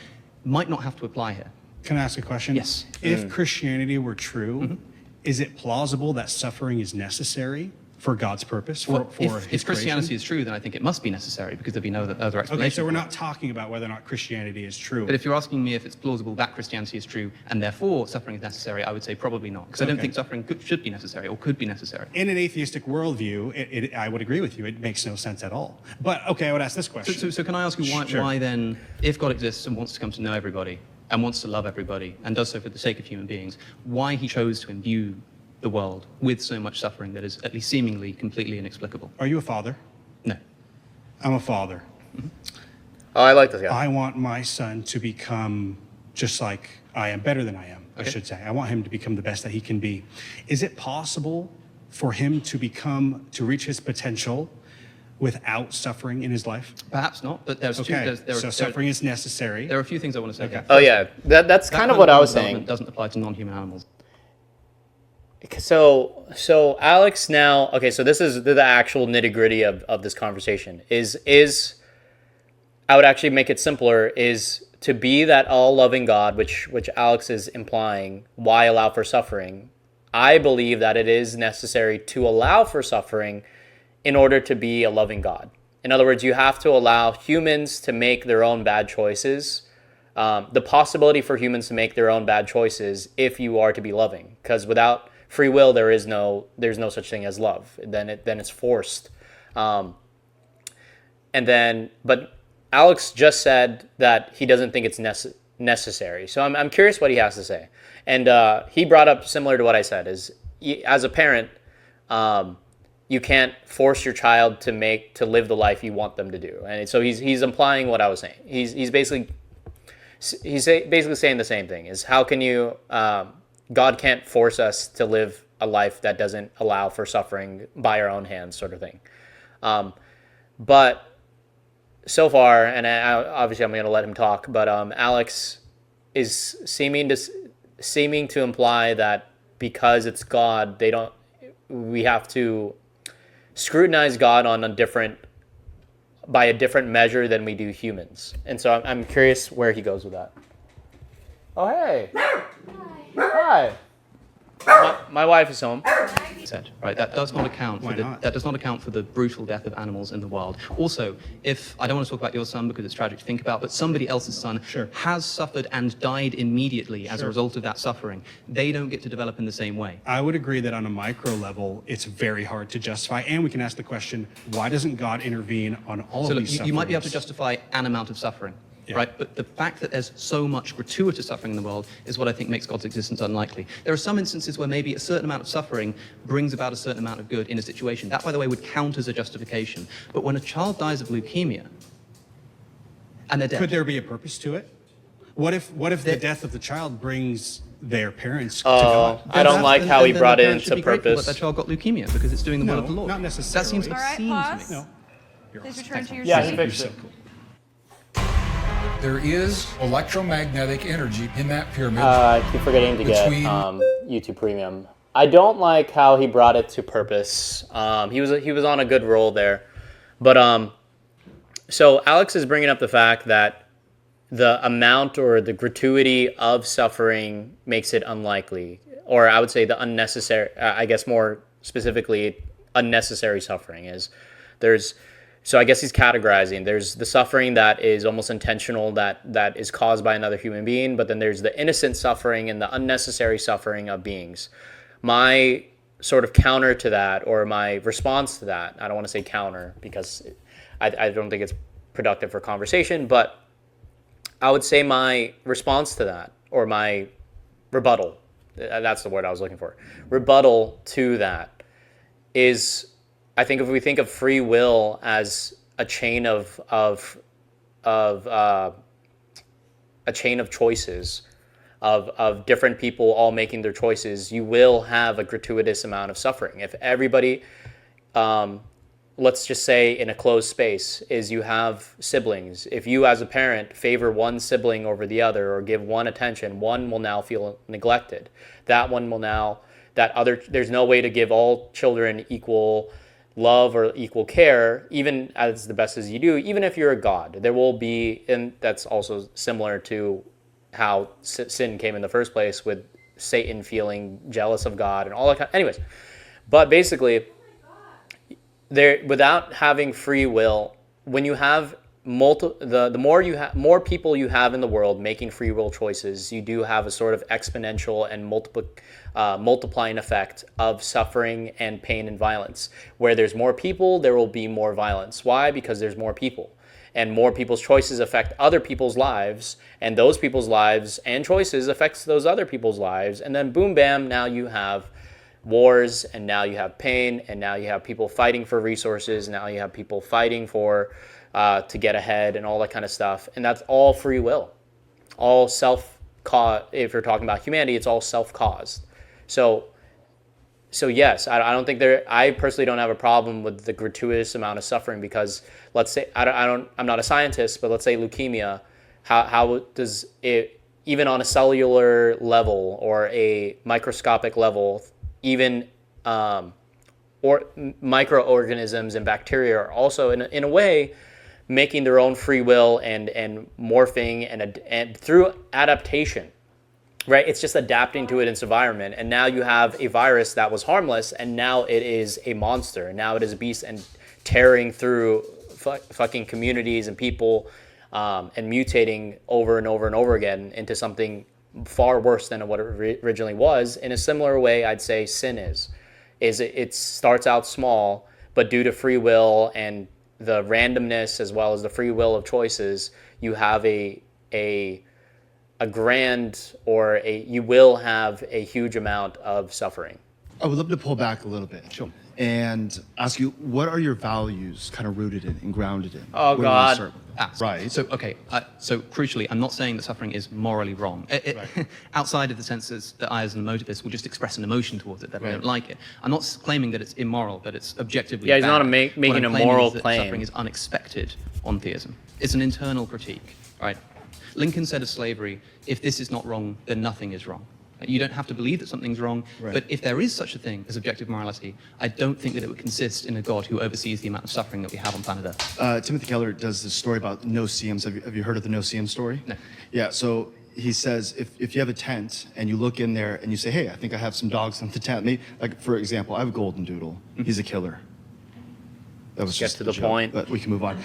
might not have to apply here. Can I ask a question? Yes. If Christianity were true, is it plausible that suffering is necessary for God's purpose, for if his Christianity creation? is true, then I think it must be necessary because there'd be no other explanation. Okay, so we're not talking about whether or not Christianity is true. But if you're asking me if it's plausible that Christianity is true and therefore suffering is necessary, I would say probably not. Because I don't Okay. think suffering should be necessary or could be necessary. In an atheistic worldview, I would agree with you. It makes no sense at all. But okay, I would ask this question. So can I ask you Sure. why then, if God exists and wants to come to know everybody and wants to love everybody and does so for the sake of human beings, why he chose to imbue the world with so much suffering that is at least seemingly completely inexplicable? Are you a father? No. I'm a father. Oh, I like this guy. I want my son to become just like I am, better than I am, I should say. I want him to become the best that he can be. Is it possible for him to reach his potential without suffering in his life? Perhaps not, but there's Okay, so suffering is necessary. There are a few things I want to say. Okay. here. Oh yeah, that's kind of what I was saying. Doesn't apply to non-human animals. So Alex now, okay, so this is the actual nitty-gritty of this conversation. Is I would actually make it simpler, is to be that all-loving God, which Alex is implying, why allow for suffering? I believe that it is necessary to allow for suffering in order to be a loving God. In other words, you have to allow humans to make their own bad choices. The possibility for humans to make their own bad choices if you are to be loving, because without free will, there's no such thing as love. Then it's forced. But Alex just said that he doesn't think it's necessary. So I'm curious what he has to say. And he brought up similar to what I said, is as a parent, you can't force your child to live the life you want them to do. And so he's implying what I was saying. He's basically saying the same thing, is how can you God can't force us to live a life that doesn't allow for suffering by our own hands, sort of thing. But so far, and obviously I'm going to let him talk, but Alex is seeming to imply that because it's God, we have to scrutinize God by a different measure than we do humans. And so I'm curious where he goes with that. Oh, hey. Hi. My wife is home. Said, right? That does not account for the brutal death of animals in the wild. Also, if I don't want to talk about your son because it's tragic to think about, but somebody else's son has suffered and died immediately as a result of that suffering, they don't get to develop in the same way. I would agree that on a micro level, it's very hard to justify. And we can ask the question, why doesn't God intervene on all of these sufferings? You might be able to justify an amount of suffering. right? But the fact that there's so much gratuitous suffering in the world is what I think makes God's existence unlikely. There are some instances where maybe a certain amount of suffering brings about a certain amount of good in a situation. That, by the way, would count as a justification. But when a child dies of leukemia, and they're dead. Could there be a purpose to it? What if the death of the child brings their parents to God? I don't like how he brought it into That purpose. that child got leukemia because it's doing the will of the Lord. Not necessarily. That seems All right, obscene pause. to me. No. Please return to your Yeah, seat. he fixed it. There is electromagnetic energy in that pyramid. I keep forgetting to get YouTube Premium. I don't like how he brought it to purpose. He was on a good roll there, but so Alex is bringing up the fact that the amount or the gratuity of suffering makes it unlikely, or I would say the unnecessary. I guess more specifically, unnecessary suffering is there's. So I guess he's categorizing. There's the suffering that is almost intentional, that is caused by another human being, but then there's the innocent suffering and the unnecessary suffering of beings. My sort of counter to that, or my response to that, I don't want to say counter because I don't think it's productive for conversation, but I would say my response to that, or my rebuttal, that's the word I was looking for, rebuttal to that is, I think if we think of free will as a chain of choices, of different people all making their choices, you will have a gratuitous amount of suffering. If everybody, let's just say in a closed space, is you have siblings. If you as a parent favor one sibling over the other or give one attention, one will now feel neglected. That one will now, there's no way to give all children equal love or equal care, even as the best as you do, even if you're a god. There will be, and that's also similar to how sin came in the first place, with Satan feeling jealous of God and all that. Anyways, but basically, without having free will, when you have more people you have in the world making free will choices, you do have a sort of exponential and multiplying effect of suffering and pain and violence. Where there's more people, there will be more violence. Why? Because there's more people. And more people's choices affect other people's lives, and those people's lives and choices affects those other people's lives. And then boom, bam, now you have wars, and now you have pain, and now you have people fighting for resources, now you have people fighting for to get ahead and all that kind of stuff. And that's all free will, all self-caused. If you're talking about humanity, it's all self-caused. So yes, I don't think I personally don't have a problem with the gratuitous amount of suffering, because let's say, I'm not a scientist, but let's say leukemia, how does it, even on a cellular level or a microscopic level, even or microorganisms and bacteria are also in a way making their own free will and morphing and through adaptation, right? It's just adapting to its environment. And now you have a virus that was harmless, and now it is a monster. Now it is a beast and tearing through fucking communities and people and mutating over and over and over again into something far worse than what it originally was. In a similar way, I'd say sin is it starts out small, but due to free will and the randomness as well as the free will of choices, you have a grand, or you will have a huge amount of suffering. I would love to pull back a little bit. Sure. And ask you, what are your values kind of rooted in and grounded in? Oh, Where God. do you serve? Right. So, okay. So crucially, I'm not saying that suffering is morally wrong. Outside of the senses that I, as an emotivist, will just express an emotion towards it, that I don't like it. I'm not claiming that it's immoral, that it's objectively Yeah, he's bad. not making What I'm a claiming moral is that claim. Suffering is unexpected on theism. It's an internal critique, right? Lincoln said of slavery, if this is not wrong, then nothing is wrong. You don't have to believe that something's wrong, but if there is such a thing as objective morality, I don't think that it would consist in a God who oversees the amount of suffering that we have on planet Earth. Timothy Keller does this story about no-see-ums. Have you heard of the no-see-um story? No. Yeah, so he says if you have a tent and you look in there and you say, hey, I think I have some dogs in the tent. Maybe, like, for example, I have a golden doodle. He's a killer. That was just to the a joke, point. but we can move on.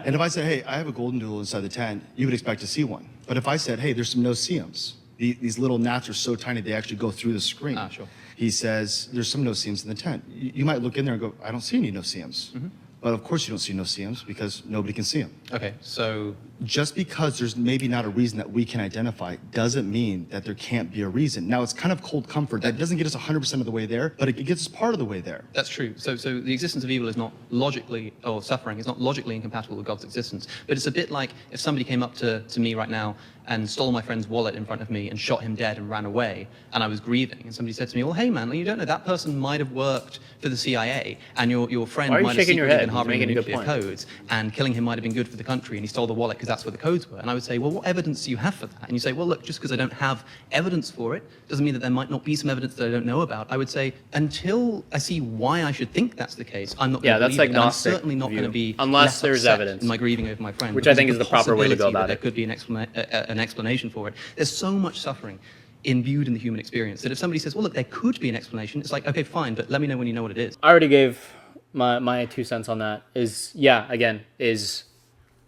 And if I say, hey, I have a golden doodle inside the tent, you would expect to see one. But if I said, hey, there's some no-see-ums. These little gnats are so tiny they actually go through the screen. Sure. He says, there's some no-see-ums in the tent. You might look in there and go, I don't see any no-see-ums. But of course you don't see no-see-ums because nobody can see them. Okay, so just because there's maybe not a reason that we can identify doesn't mean that there can't be a reason. Now, it's kind of cold comfort. That doesn't get us 100% of the way there, but it gets us part of the way there. That's true. So the existence of evil is not logically, or suffering is not logically incompatible with God's existence. But it's a bit like if somebody came up to me right now and stole my friend's wallet in front of me and shot him dead and ran away, and I was grieving, and somebody said to me, well, hey man, you don't know, that person might have worked for the CIA, and your friend Why are you might have shaking your secretly head? been harboring You're making a good nuclear point. codes, and killing him might have been good for the country, and he stole the wallet because that's where the codes were. And I would say, well, what evidence do you have for that? And you say, well, look, just because I don't have evidence for it doesn't mean that there might not be some evidence that I don't know about. I would say, until I see why I should think that's the case, I'm not going to believe it. And I'm certainly not going to be unless less there's upset evidence in my grieving over my friend, which I because think of is the proper way to go possibility about that it. there could be an explanation for it. There's so much suffering imbued in the human experience that if somebody says, well, look, there could be an explanation, it's like, okay, fine, but let me know when you know what it is. I already gave my 2 cents on that. Is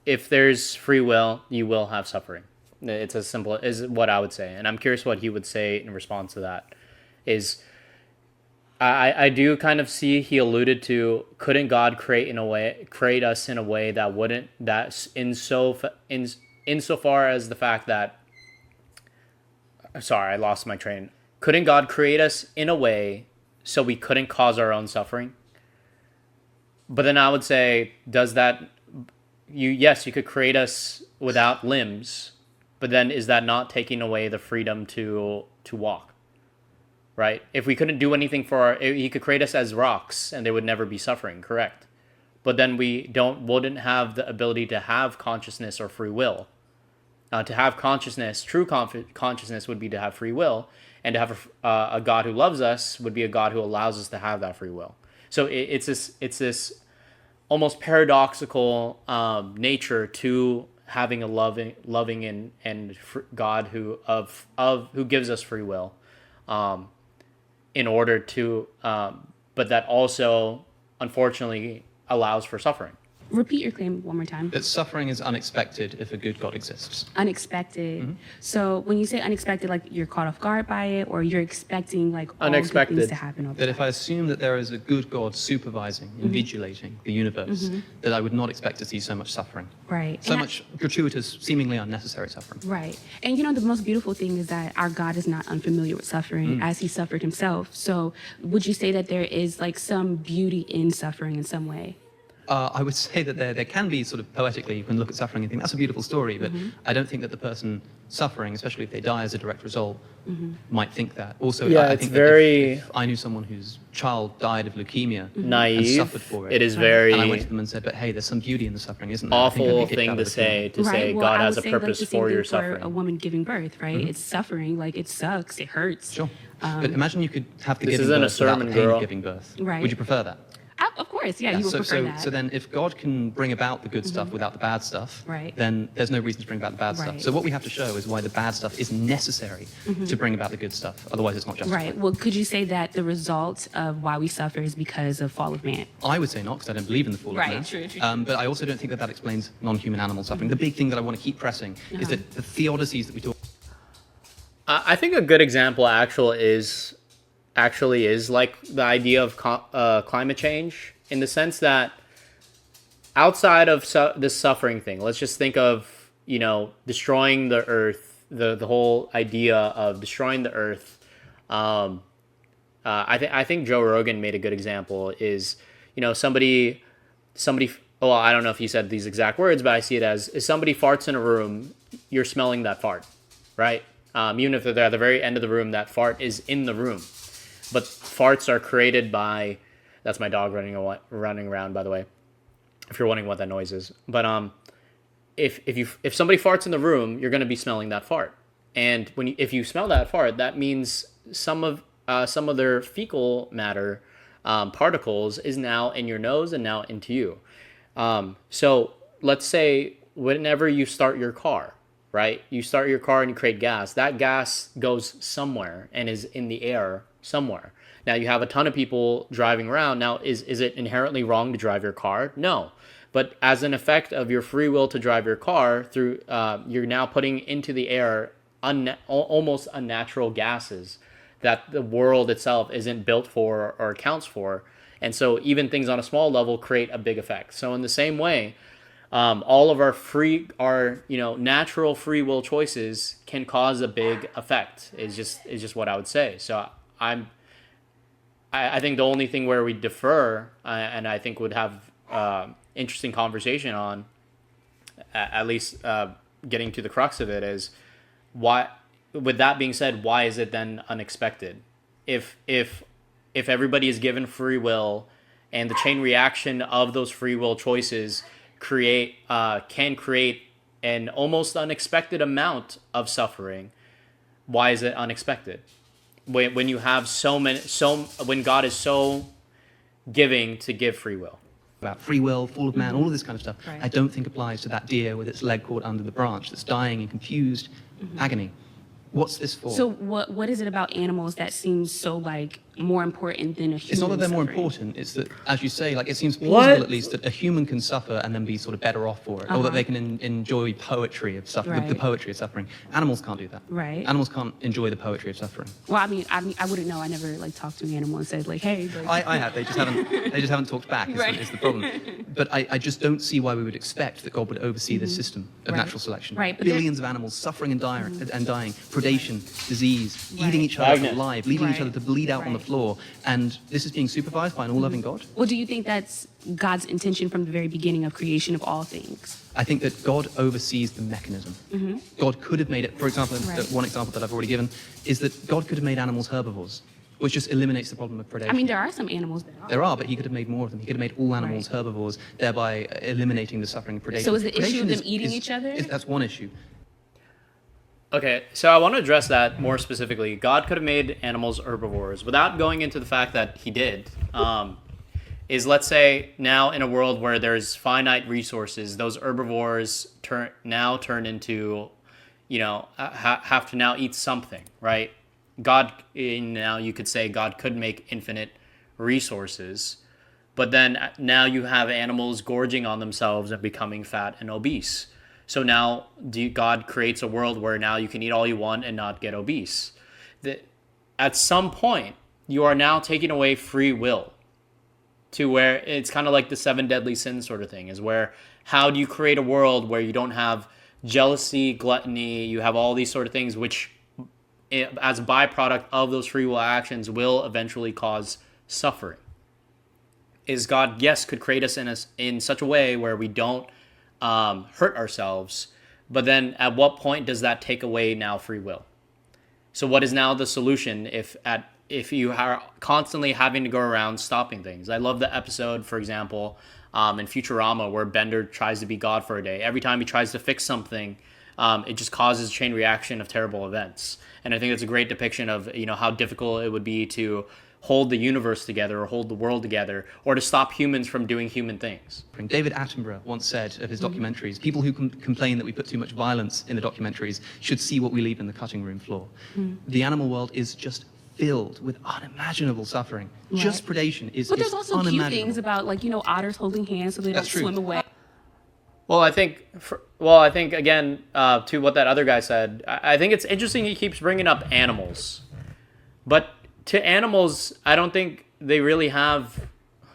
if there's free will, you will have suffering. It's as simple as what I would say. And I'm curious what he would say in response to that. Is I do kind of see he alluded to, couldn't God create us in a way that wouldn't, that's insofar as the fact that, sorry, I lost my train. Couldn't God create us in a way so we couldn't cause our own suffering? But then I would say, does that, yes, you could create us without limbs, but then is that not taking away the freedom to walk? Right? If we couldn't do anything he could create us as rocks and there would never be suffering, correct? But then we wouldn't have the ability to have consciousness or free will. To have consciousness, true consciousness would be to have free will, and to have a God who loves us would be a God who allows us to have that free will. So it's this almost paradoxical nature to having a loving and God who gives us free will, in order to, but that also unfortunately allows for suffering. Repeat your claim one more time. That suffering is unexpected if a good God exists. Unexpected. Mm-hmm. So when you say unexpected, like you're caught off guard by it, or you're expecting like all Unexpected. good things to happen. All the That if I assume that there is a good God supervising, invigilating the universe, that I would not expect to see so much suffering. Right. So And much gratuitous, seemingly unnecessary suffering. Right. And you know, the most beautiful thing is that our God is not unfamiliar with suffering as he suffered himself. So would you say that there is like some beauty in suffering in some way? I would say that there can be sort of poetically, you can look at suffering and think that's a beautiful story, but I don't think that the person suffering, especially if they die as a direct result, might think that. Also, Yeah, I it's think very- that if I knew someone whose child died of leukemia Naive. and suffered for it, It is very and I went to them and said, but hey, there's some beauty in the suffering, isn't there? I think I'd be awful kicked thing out to of the say, community. Well, God I has would a say, like, purpose the same for thing your for suffering. a woman giving birth, right? It's suffering, like it sucks, it hurts. Sure. But imagine you could have the This giving isn't a birth without the sermon, pain girl. of giving birth. Right. Would you prefer that? Of course, yeah, you would prefer that. So then if God can bring about the good stuff without the bad stuff, Right. then there's no reason to bring about the bad stuff. Right. So what we have to show is why the bad stuff is necessary to bring about the good stuff. Otherwise, it's not justified. Right. Well, could you say that the result of why we suffer is because of fall of man? I would say not, because I don't believe in the fall Right, of man. true. But I also don't think that explains non-human animal suffering. The big thing that I want to keep pressing is that the theodicies that we talk I think a good example actually is like the idea of climate change, in the sense that outside of this suffering thing, let's just think of, destroying the earth, the whole idea of destroying the earth. I think Joe Rogan made a good example, is, somebody, well, I don't know if he said these exact words, but I see it as, if somebody farts in a room, you're smelling that fart, right? Even if they're at the very end of the room, that fart is in the room. But farts are created by, that's my dog running around, by the way, if you're wondering what that noise is. But if somebody farts in the room, you're going to be smelling that fart. And if you smell that fart, that means some of their fecal matter particles is now in your nose and now into you. So let's say whenever you start your car, right? You start your car and you create gas. That gas goes somewhere and is in the air somewhere. Now you have a ton of people driving around. Now, is it inherently wrong to drive your car? No. But as an effect of your free will to drive your car through, you're now putting into the air almost unnatural gases that the world itself isn't built for or accounts for. And so even things on a small level create a big effect. So in the same way, all of our natural free will choices can cause a big effect. Is just what I would say. So I think the only thing where we defer, and I think would have interesting conversation on, at least getting to the crux of it, is why. With that being said, why is it then unexpected? If everybody is given free will, and the chain reaction of those free will choices can create an almost unexpected amount of suffering, why is it unexpected? When you have when God is so giving to give free will. About free will, fall of man, all of this kind of stuff, Right. I don't think applies to that deer with its leg caught under the branch that's dying in confused agony. What's this for? So what is it about animals that seems so like more important than a human? It's not that they're more suffering? important, it's that, as you say, like it seems plausible What? at least that a human can suffer and then be sort of better off for it, or that they can enjoy poetry of suffering, the Right. poetry of suffering. Animals can't do that. Right. Animals can't enjoy the poetry of suffering. Well, I mean, I wouldn't know. I never like talked to an animal and said like, hey. Like, I have. They just haven't talked back. Is the problem. But I just don't see why we would expect that God would oversee this system of Right. natural selection. Right, but Billions of animals suffering and dying, predation, disease, Right. eating each other Agnes. alive, leaving each Right. other to bleed out on the Right. floor, and this is being supervised by an all-loving God. well, do you think that's God's intention from the very beginning of creation of all things? I think that God oversees the mechanism. God could have made it, for example, Right. one example that I've already given is that God could have made animals herbivores, which just eliminates the problem of predation. I mean, there are some animals that are. There are, but he could have made more of them. He could have made all animals herbivores, thereby eliminating the suffering of predation. So is the issue Predation them eating each other? That's one issue. Okay, so I want to address that more specifically. God could have made animals herbivores without going into the fact that he did. Let's say now in a world where there's finite resources, those herbivores turn into, have to now eat something, right? Now you could say God could make infinite resources, but then now you have animals gorging on themselves and becoming fat and obese. So now God creates a world where now you can eat all you want and not get obese. At some point, you are now taking away free will to where it's kind of like the 7 deadly sins sort of thing, is where how do you create a world where you don't have jealousy, gluttony, you have all these sort of things which as a byproduct of those free will actions will eventually cause suffering. Is God, yes, could create us in such a way where we don't hurt ourselves, but then at what point does that take away now free will? So what is now the solution if you are constantly having to go around stopping things? I love the episode, for example, in Futurama where Bender tries to be God for a day. Every time he tries to fix something, it just causes a chain reaction of terrible events. And I think that's a great depiction of how difficult it would be to hold the universe together or hold the world together or to stop humans from doing human things. David Attenborough once said of his documentaries, people who complain that we put too much violence in the documentaries should see what we leave in the cutting room floor. The animal world is just filled with unimaginable suffering. Right. Just predation is But there's also cute unimaginable. things about otters holding hands so they don't That's true. swim away. Well, I think again, to what that other guy said, I think it's interesting he keeps bringing up animals. But to animals, I don't think they really have,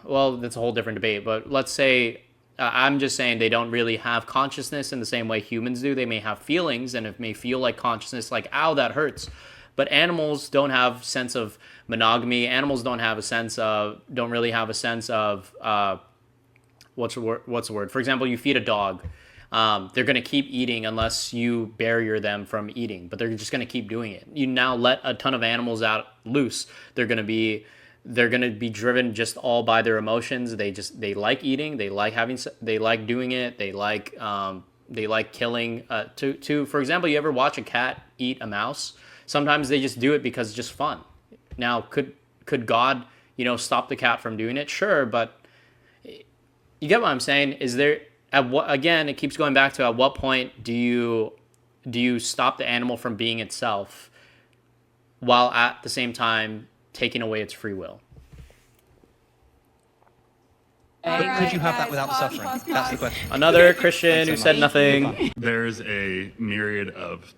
well, that's a whole different debate, but let's say, I'm just saying they don't really have consciousness in the same way humans do. They may have feelings and it may feel like consciousness, like, ow, that hurts. But animals don't have sense of monogamy. Animals don't really have a sense of, what's the word? For example, you feed a dog. They're going to keep eating unless you barrier them from eating, but they're just going to keep doing it. You now let a ton of animals out loose. They're going to be driven just all by their emotions. They like eating. They like doing it. They like killing. For example, you ever watch a cat eat a mouse? Sometimes they just do it because it's just fun. Now, could God, stop the cat from doing it? Sure, but you get what I'm saying? Again, it keeps going back to at what point do you stop the animal from being itself while at the same time taking away its free will? Could you have that without the suffering? That's the question. Another Christian who said nothing. There's a myriad of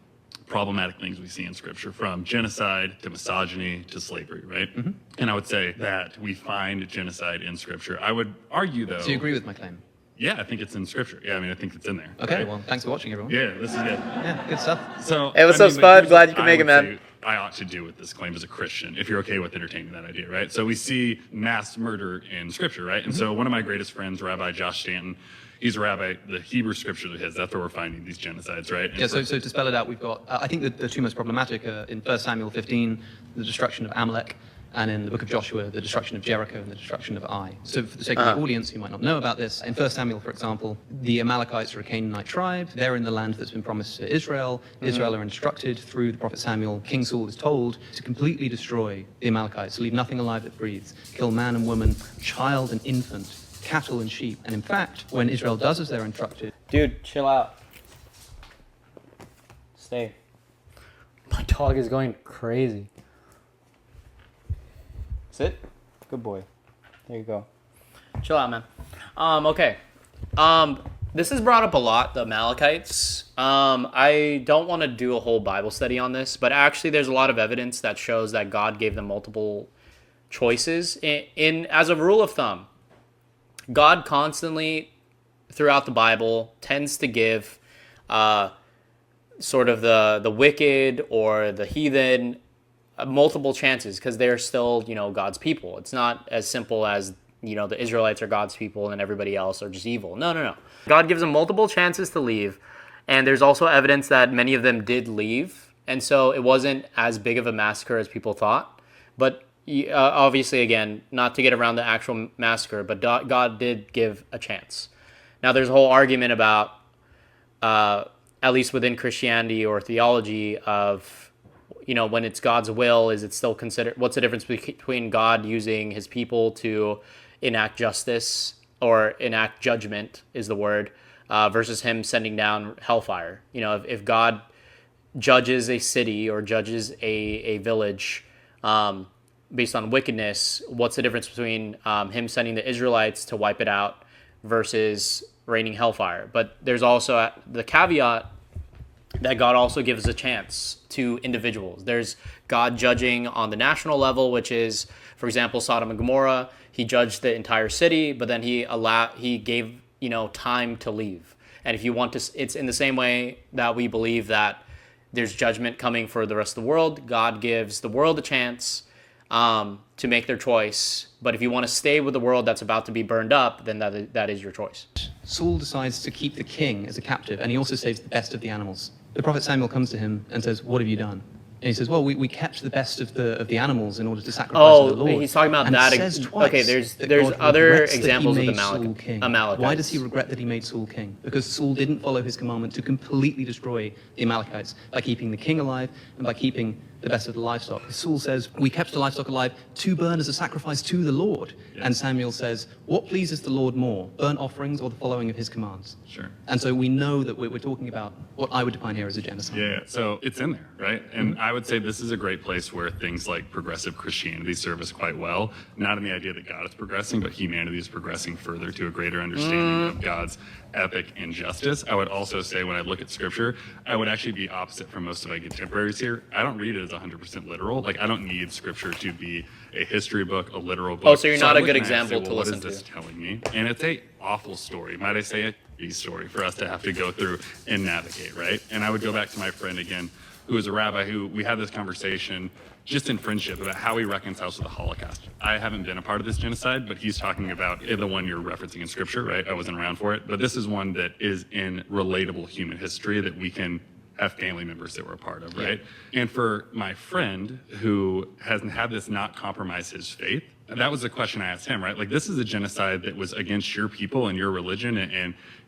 problematic things we see in Scripture, from genocide to misogyny to slavery, right? And I would say that we find genocide in Scripture. I would argue, though... Do you agree with my claim? Yeah, I think it's in Scripture. Yeah, I mean, I think it's in there. Okay, right? well, thanks for watching, everyone. Yeah, this is good. Yeah, good stuff. So, Hey, what's I up, mean, Spud? here's Glad what you can I make it, would man. say I ought to do with this claim as a Christian, if you're okay with entertaining that idea, right? So we see mass murder in Scripture, right? And so one of my greatest friends, Rabbi Josh Stanton, he's a rabbi, the Hebrew Scriptures of his, that's where we're finding these genocides, right? And Yeah, so to spell it out, we've got, I think the two most problematic are in 1 Samuel 15, the destruction of Amalek, and in the book of Joshua, the destruction of Jericho and the destruction of Ai. So for the sake of the audience who might not know about this, in 1 Samuel, for example, the Amalekites are a Canaanite tribe. They're in the land that's been promised to Israel. Israel are instructed through the prophet Samuel. King Saul is told to completely destroy the Amalekites, to leave nothing alive that breathes, kill man and woman, child and infant, cattle and sheep. And in fact, when Israel does as they're instructed... Dude, chill out. Stay. My dog is going crazy. Sit. Good boy. There you go. Chill out, man. Okay. This is brought up a lot, the Amalekites. I don't want to do a whole Bible study on this, but actually there's a lot of evidence that shows that God gave them multiple choices. In as a rule of thumb, God constantly, throughout the Bible, tends to give sort of the wicked or the heathen multiple chances because they're still, God's people. It's not as simple as, the Israelites are God's people and everybody else are just evil. No. God gives them multiple chances to leave. And there's also evidence that many of them did leave. And so it wasn't as big of a massacre as people thought. But obviously, again, not to get around the actual massacre, but God did give a chance. Now, there's a whole argument about, at least within Christianity or theology, of when it's God's will, is it still considered, what's the difference between God using his people to enact justice or enact judgment is the word, versus him sending down hellfire? If God judges a city or judges a village based on wickedness, what's the difference between him sending the Israelites to wipe it out versus raining hellfire? But there's also the caveat that God also gives a chance to individuals. There's God judging on the national level, which is, for example, Sodom and Gomorrah. He judged the entire city, but then he gave time to leave. And if you want to, it's in the same way that we believe that there's judgment coming for the rest of the world. God gives the world a chance to make their choice. But if you want to stay with the world that's about to be burned up, then that is your choice. Saul decides to keep the king as a captive, and he also saves the best of the animals. The prophet Samuel comes to him and says, "What have you done?" And he says, "Well, we kept the best of the animals in order to sacrifice to the Lord." He's talking about and that. Says twice okay, there's that there's God other regrets that he examples of made the Saul king. Amalekites. Why does he regret that he made Saul king? Because Saul didn't follow his commandment to completely destroy the Amalekites by keeping the king alive and by keeping the best of the livestock. Saul says, "We kept the livestock alive to burn as a sacrifice to the Lord." Yes. And Samuel says, "What pleases the Lord more, burnt offerings or the following of his commands?" Sure. And so we know that we're talking about what I would define here as a genocide. Yeah, so it's in there, right? And I would say this is a great place where things like progressive Christianity serve us quite well. Not in the idea that God is progressing, but humanity is progressing further to a greater understanding of God's ethic and justice. I would also say when I look at Scripture, I would actually be opposite from most of my contemporaries here. I don't read it as 100% literal. Like, I don't need Scripture to be a history book, a literal book. Oh, so you're not I a look good at it and I example say, to well, listen what is to. this telling me? And it's a awful story. Might I say a story for us to have to go through and navigate, right? And I would go back to my friend again, who is a rabbi, who we had this conversation just in friendship about how he reconciles with the Holocaust. I haven't been a part of this genocide, but he's talking about the one you're referencing in Scripture, right? I wasn't around for it, but this is one that is in relatable human history that we can have family members that were a part of, right? Yeah. And for my friend who hasn't had this not compromise his faith, that was the question I asked him, right? Like, this is a genocide that was against your people and your religion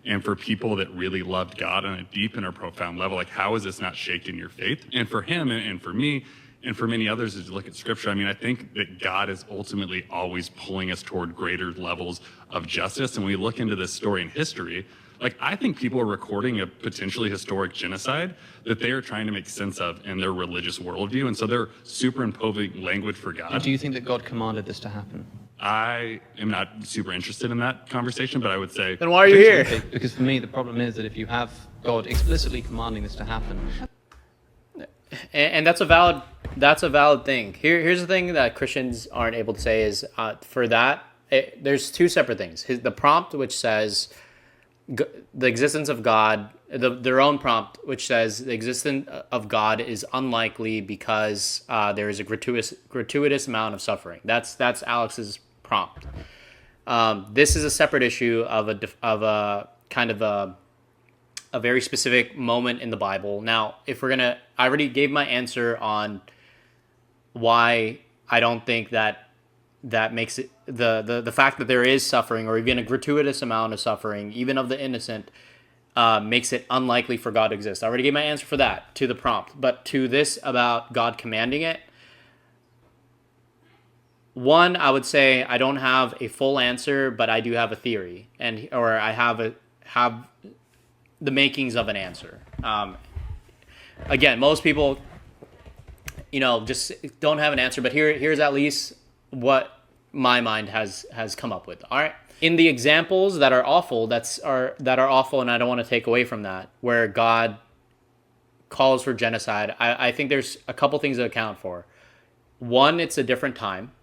and for people that really loved God on a deep and a profound level. Like, how is this not shaking your faith? And for him and for me, and for many others, as you look at Scripture, I mean, I think that God is ultimately always pulling us toward greater levels of justice. And when we look into this story in history, like, I think people are recording a potentially historic genocide that they are trying to make sense of in their religious worldview. And so they're superimposing language for God. Do you think that God commanded this to happen? I am not super interested in that conversation, but I would say... Then why are you here? Because for me, the problem is that if you have God explicitly commanding this to happen... And that's a valid thing. Here's the thing that Christians aren't able to say is, for that, there's two separate things. The prompt, which says, the existence of God, their own prompt, which says the existence of God is unlikely because there is a gratuitous amount of suffering. That's Alex's prompt. This is a separate issue of a kind of a very specific moment in the Bible. Now, if we're gonna, I already gave my answer on why I don't think that makes it the fact that there is suffering or even a gratuitous amount of suffering, even of the innocent, makes it unlikely for God to exist. I already gave my answer for that to the prompt, but to this about God commanding it, one, I would say I don't have a full answer, but I do have a theory, or I have the makings of an answer. Again, most people, just don't have an answer, but here's at least what my mind has come up with. All right. In the examples that are awful, that are awful, and I don't want to take away from that, where God calls for genocide, I think there's a couple things to account for. One, it's a different time.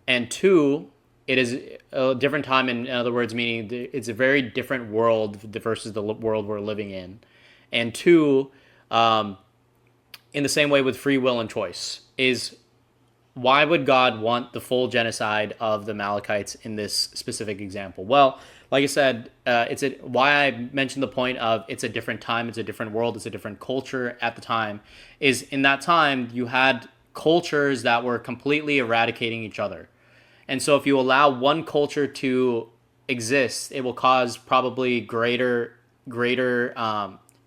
And two, it is a different time, in other words, meaning it's a very different world versus the world we're living in. And two, in the same way with free will and choice, is why would God want the full genocide of the Amalekites in this specific example? Well, like I said, why I mentioned the point of it's a different time, it's a different world, it's a different culture at the time, is in that time you had cultures that were completely eradicating each other. And so if you allow one culture to exist, it will cause probably greater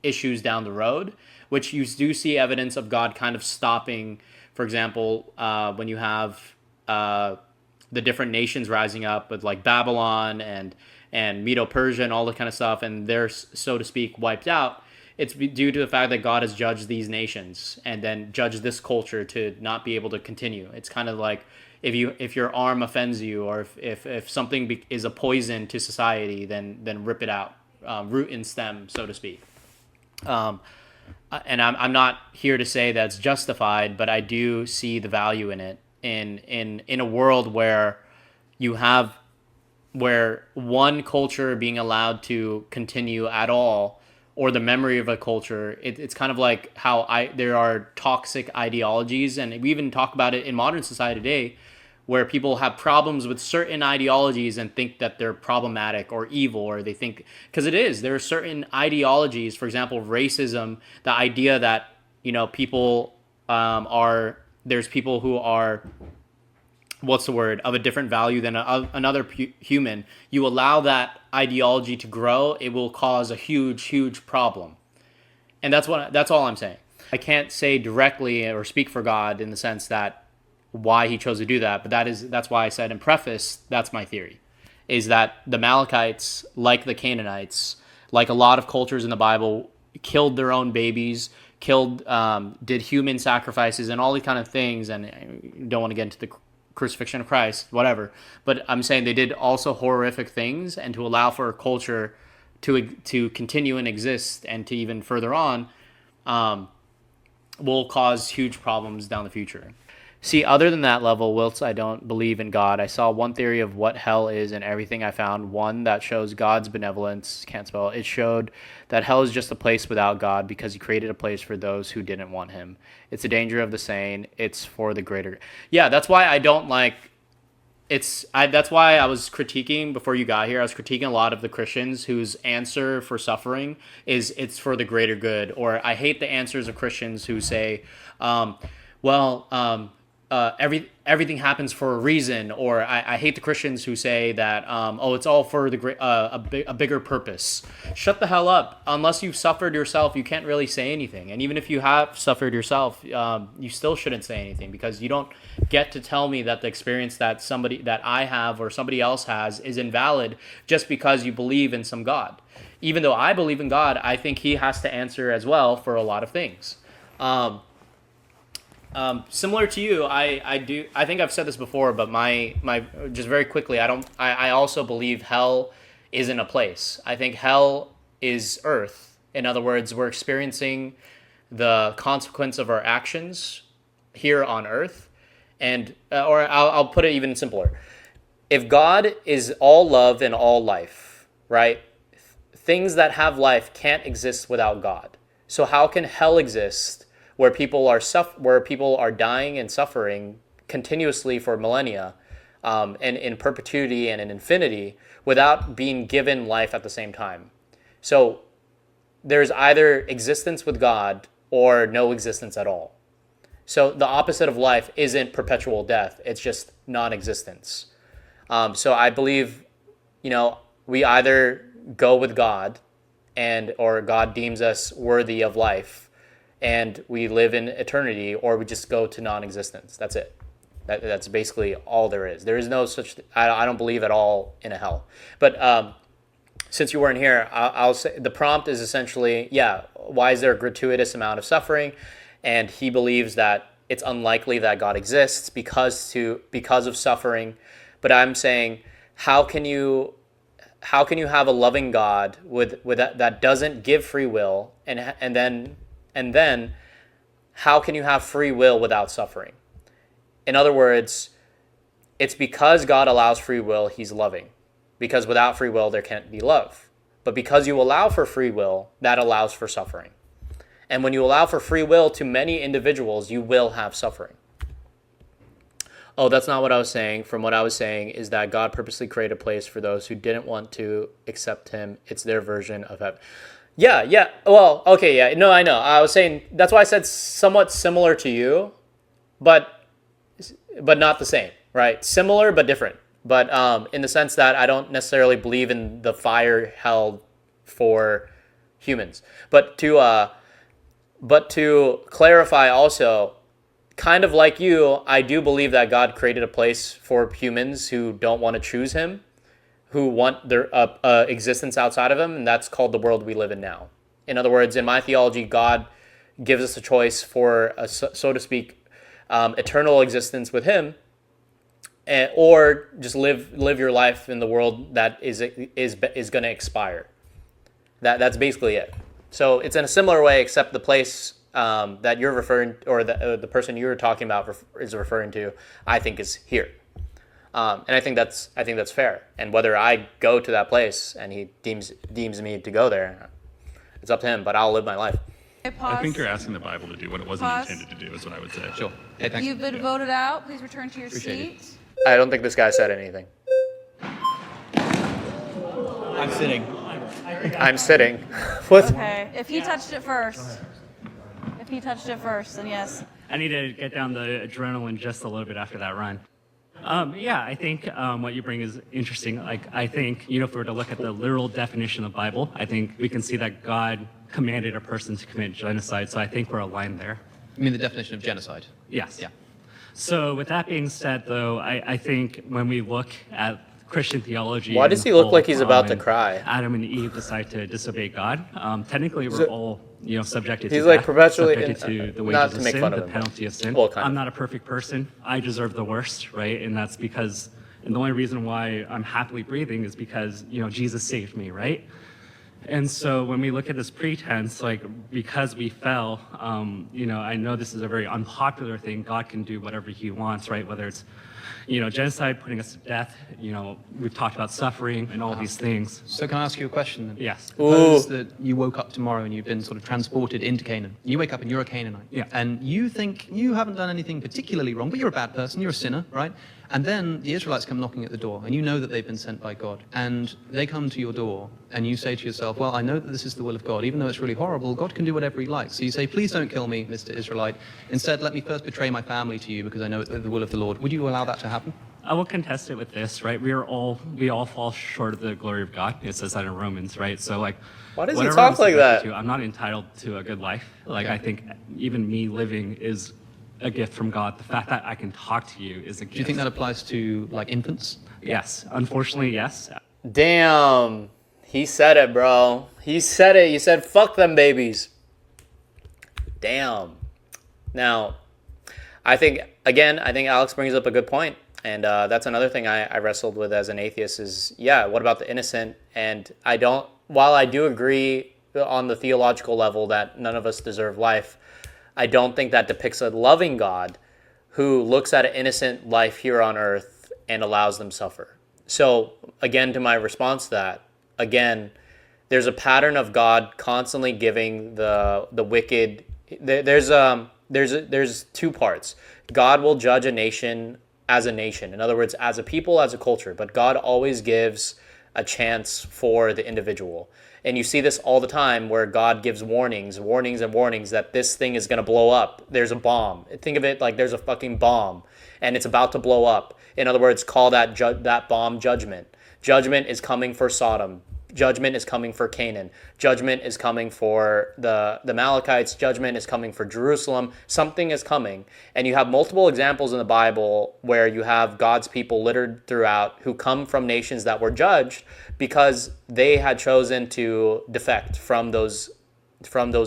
issues down the road, which you do see evidence of God kind of stopping. For example, when you have the different nations rising up with like Babylon and Medo-Persia and all that kind of stuff, and they're, so to speak, wiped out, it's due to the fact that God has judged these nations and then judged this culture to not be able to continue. It's kind of like if your arm offends you, or if something is a poison to society, then rip it out, root and stem, so to speak. And I'm not here to say that's justified, but I do see the value in it in a world where where one culture being allowed to continue at all, or the memory of a culture. It's kind of like how there are toxic ideologies, and we even talk about it in modern society today, where people have problems with certain ideologies and think that they're problematic or evil, or they think, because there are certain ideologies, for example, racism, the idea that, people there's people who are, of a different value than another human. You allow that ideology to grow, it will cause a huge problem. And that's all I'm saying. I can't say directly or speak for God in the sense that why he chose to do that, but that's why I said in preface, that's my theory, is that the Amalekites, like the Canaanites, like a lot of cultures in the Bible, killed their own babies, did human sacrifices and all these kind of things, and I don't want to get into the crucifixion of Christ, whatever, but I'm saying they did also horrific things, and to allow for a culture to continue and exist and to even further on will cause huge problems down the future. See, other than that level, whilst I don't believe in God, I saw one theory of what hell is, and everything I found, one that shows God's benevolence, can't spell it, showed that hell is just a place without God because he created a place for those who didn't want him. It's the danger of the saying, it's for the greater. Yeah, that's why I don't like, that's why I was critiquing, before you got here, I was critiquing a lot of the Christians whose answer for suffering is it's for the greater good, or I hate the answers of Christians who say, everything happens for a reason, or I hate the Christians who say that it's all for a bigger purpose. Shut the hell up. Unless you've suffered yourself, you can't really say anything. And even if you have suffered yourself, you still shouldn't say anything, because you don't get to tell me that the experience that I have or somebody else has is invalid just because you believe in some God. Even though I believe in God, I think he has to answer as well for a lot of things. Similar to you, I think I've said this before, but my just very quickly, I also believe hell isn't a place. I think hell is earth. In other words, we're experiencing the consequence of our actions here on earth. And or I'll put it even simpler. If God is all love and all life, right? things that have life can't exist without God. So how can hell exist where people are dying and suffering continuously for millennia, and in perpetuity and in infinity, without being given life at the same time? So there's either existence with God or no existence at all. So the opposite of life isn't perpetual death. It's just non-existence. So I believe, we either go with God or God deems us worthy of life and we live in eternity, or we just go to non-existence. That's it. That's basically all there is. There is no such, I don't believe at all in a hell. But since you weren't here, I'll say the prompt is essentially, why is there a gratuitous amount of suffering? And he believes that it's unlikely that God exists because of suffering. But I'm saying, how can you have a loving God with that doesn't give free will, and then how can you have free will without suffering? In other words, it's because God allows free will, he's loving. Because without free will, there can't be love. But because you allow for free will, that allows for suffering. And when you allow for free will to many individuals, you will have suffering. Oh, that's not what I was saying. From what I was saying is that God purposely created a place for those who didn't want to accept him. It's their version of heaven. Yeah. Well, okay, yeah. No, I know. I was saying, that's why I said somewhat similar to you, but not the same, right? Similar, but different. But in the sense that I don't necessarily believe in the fire held for humans. But to clarify also, kind of like you, I do believe that God created a place for humans who don't want to choose him, who want their existence outside of him, and that's called the world we live in now. In other words, in my theology, God gives us a choice for, so to speak, eternal existence with him, or just live your life in the world that is going to expire. That's basically it. So it's in a similar way, except the place that you're referring, or the person you were talking about is referring to, I think is here, and I think that's fair. And whether I go to that place and he deems me to go there, it's up to him. But I'll live my life. I think you're asking the Bible to do what it wasn't intended to do, is what I would say. Sure. Hey, thanks. You've been voted out. Please return to your seat. I don't think this guy said anything. I'm sitting. I'm sitting. What? Okay. If he touched it first. Then yes. I need to get down the adrenaline just a little bit after that run. I think what you bring is interesting. I think, if we were to look at the literal definition of Bible, I think we can see that God commanded a person to commit genocide. So I think we're aligned there. You mean the definition of genocide? Yes. Yeah. So with that being said, though, I think when we look at Christian theology, why does he look like he's about to cry? Adam and Eve decide to disobey God. Technically, we're all subjected to he's like death, perpetually subjected to the not wages to of make sin, fun of the him. penalty of sin. Well, kind of. I'm not a perfect person. I deserve the worst, right? And that's because, and the only reason why I'm happily breathing is because Jesus saved me, right? And so when we look at this pretense, because we fell, I know this is a very unpopular thing. God can do whatever he wants, right? Whether it's, genocide, putting us to death, we've talked about suffering and all these things. So can I ask you a question then? Yes. Suppose that you woke up tomorrow and you've been sort of transported into Canaan. You wake up and you're a Canaanite. Yeah. And you think you haven't done anything particularly wrong, but you're a bad person, you're a sinner, right? And then the Israelites come knocking at the door, and you know that they've been sent by God. And they come to your door, and you say to yourself, well, I know that this is the will of God. Even though it's really horrible, God can do whatever he likes. So you say, please don't kill me, Mr. Israelite. Instead, let me first betray my family to you, because I know it's the will of the Lord. Would you allow that to happen? I will contest it with this, right? We all fall short of the glory of God. It says that in Romans, right? So why does he whatever talk I'm like that? subjected to, I'm not entitled to a good life. I think even me living is a gift from God. The fact that I can talk to you is a gift. Do you think that applies to infants? Yes. Unfortunately, yes. Damn. He said it, bro. He said it. You said, fuck them babies. Damn. Now, I think Alex brings up a good point. And that's another thing I wrestled with as an atheist is, what about the innocent? And while I do agree on the theological level that none of us deserve life, I don't think that depicts a loving God who looks at an innocent life here on earth and allows them suffer. So again, to my response to that, again, there's a pattern of God constantly giving the wicked. There's two parts. God will judge a nation as a nation. In other words, as a people, as a culture. But God always gives a chance for the individual. And you see this all the time where God gives warnings that this thing is going to blow up. There's a bomb. Think of it like there's a fucking bomb and it's about to blow up. In other words, call that bomb judgment. Judgment is coming for Sodom. Judgment is coming for Canaan. Judgment is coming for the Amalekites. Judgment is coming for Jerusalem. Something is coming. And you have multiple examples in the Bible where you have God's people littered throughout who come from nations that were judged because they had chosen to defect from those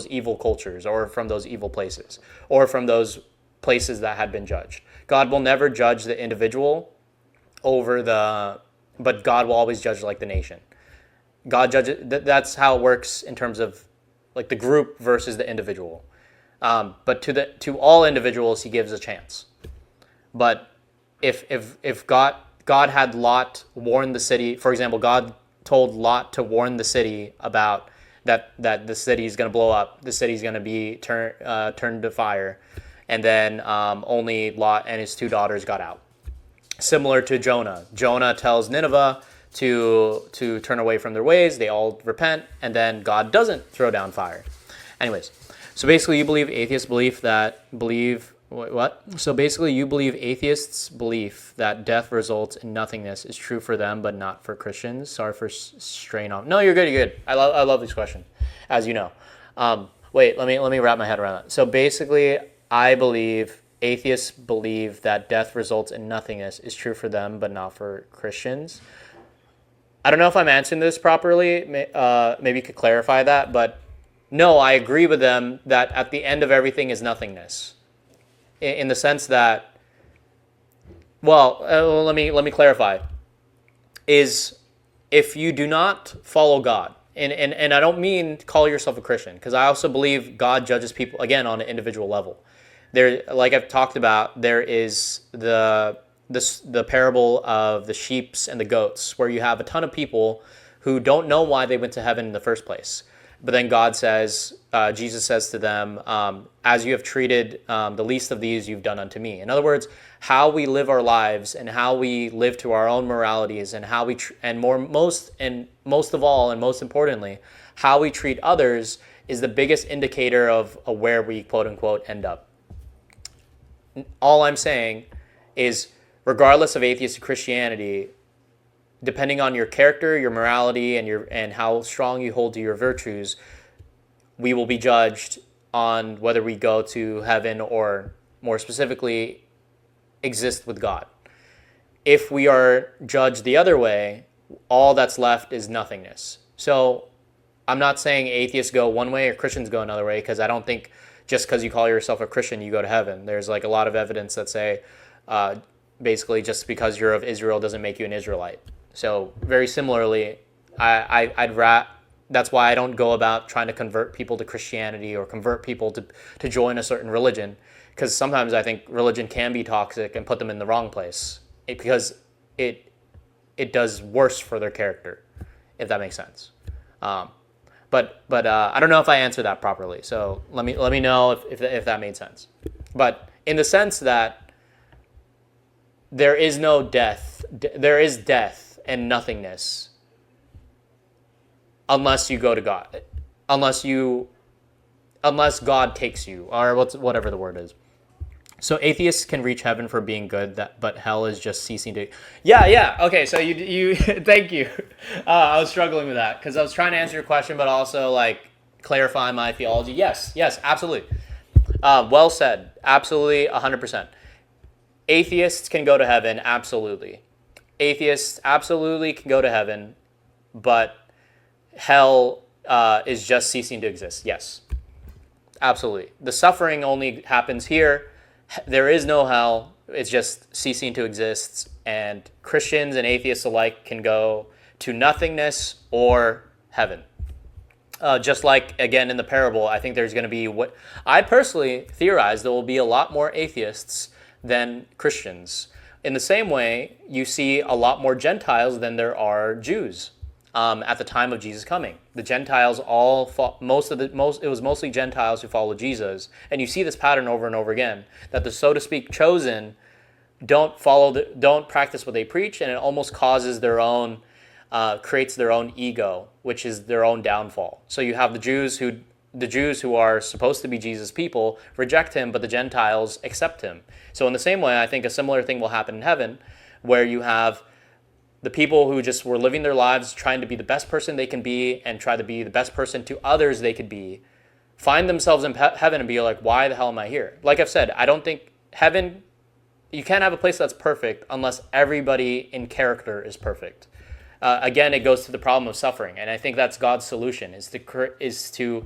evil cultures or from those evil places or from those places that had been judged. God will never judge the individual but God will always judge like the nation. God judges. That's how it works in terms of like the group versus the individual. But to all individuals, he gives a chance. But if God had Lot warn the city, for example, God told Lot to warn the city about that the city is going to blow up, the city is going to be turned to fire, and then only Lot and his two daughters got out. Similar to Jonah. Jonah tells Nineveh to turn away from their ways. They all repent, and then God doesn't throw down fire. Anyways, so basically you believe atheists believe what? So basically you believe atheists' belief that death results in nothingness is true for them, but not for Christians. Sorry for straying off. No, you're good. You're good. I love this question, as you know. Wait, let me wrap my head around that. So basically, I believe atheists believe that death results in nothingness is true for them, but not for Christians. I don't know if I'm answering this properly. Maybe you could clarify that. But no, I agree with them that at the end of everything is nothingness. In the sense that, let me clarify. Is if you do not follow God, and I don't mean call yourself a Christian, because I also believe God judges people, again, on an individual level. There, like I've talked about, there is the parable of the sheep and the goats, where you have a ton of people who don't know why they went to heaven in the first place. But then God says, Jesus says to them, as you have treated the least of these, you've done unto me. In other words, how we live our lives and how we live to our own moralities and how we, most of all, and most importantly, how we treat others is the biggest indicator of where we quote unquote end up. All I'm saying is, regardless of atheist or Christianity, depending on your character, your morality, and how strong you hold to your virtues, we will be judged on whether we go to heaven or, more specifically, exist with God. If we are judged the other way, all that's left is nothingness. So I'm not saying atheists go one way or Christians go another way, because I don't think just because you call yourself a Christian, you go to heaven. There's like a lot of evidence that say basically just because you're of Israel doesn't make you an Israelite. So very similarly, that's why I don't go about trying to convert people to Christianity or convert people to join a certain religion, because sometimes I think religion can be toxic and put them in the wrong place because it does worse for their character, if that makes sense. But I don't know if I answered that properly. So let me know if that made sense. But in the sense that there is no death, there is death and nothingness unless you go to God, unless God takes you, or whatever the word is. So atheists can reach heaven for being good, but hell is just ceasing to. Yeah. Okay, so you thank you. I was struggling with that because I was trying to answer your question, but also like clarify my theology. Yes, absolutely. Well said. Absolutely, 100%. Atheists can go to heaven. Absolutely. Atheists absolutely can go to heaven, but hell is just ceasing to exist. Yes, absolutely. The suffering only happens here. There is no hell. It's just ceasing to exist. And Christians and atheists alike can go to nothingness or heaven. Just like, again, in the parable, I think there's going to be what I personally theorize there will be a lot more atheists than Christians. In the same way, you see a lot more Gentiles than there are Jews. at the time of Jesus coming. The Gentiles it was mostly Gentiles who followed Jesus, and you see this pattern over and over again, that the so to speak chosen don't practice what they preach, and it almost causes creates their own ego, which is their own downfall. So you have the Jews who are supposed to be Jesus' people reject him, but the Gentiles accept him. So in the same way, I think a similar thing will happen in heaven, where you have the people who just were living their lives trying to be the best person they can be and try to be the best person to others they could be, find themselves in heaven and be like, why the hell am I here? Like I've said, I don't think heaven, you can't have a place that's perfect unless everybody in character is perfect. Again, it goes to the problem of suffering, and I think that's God's solution, is to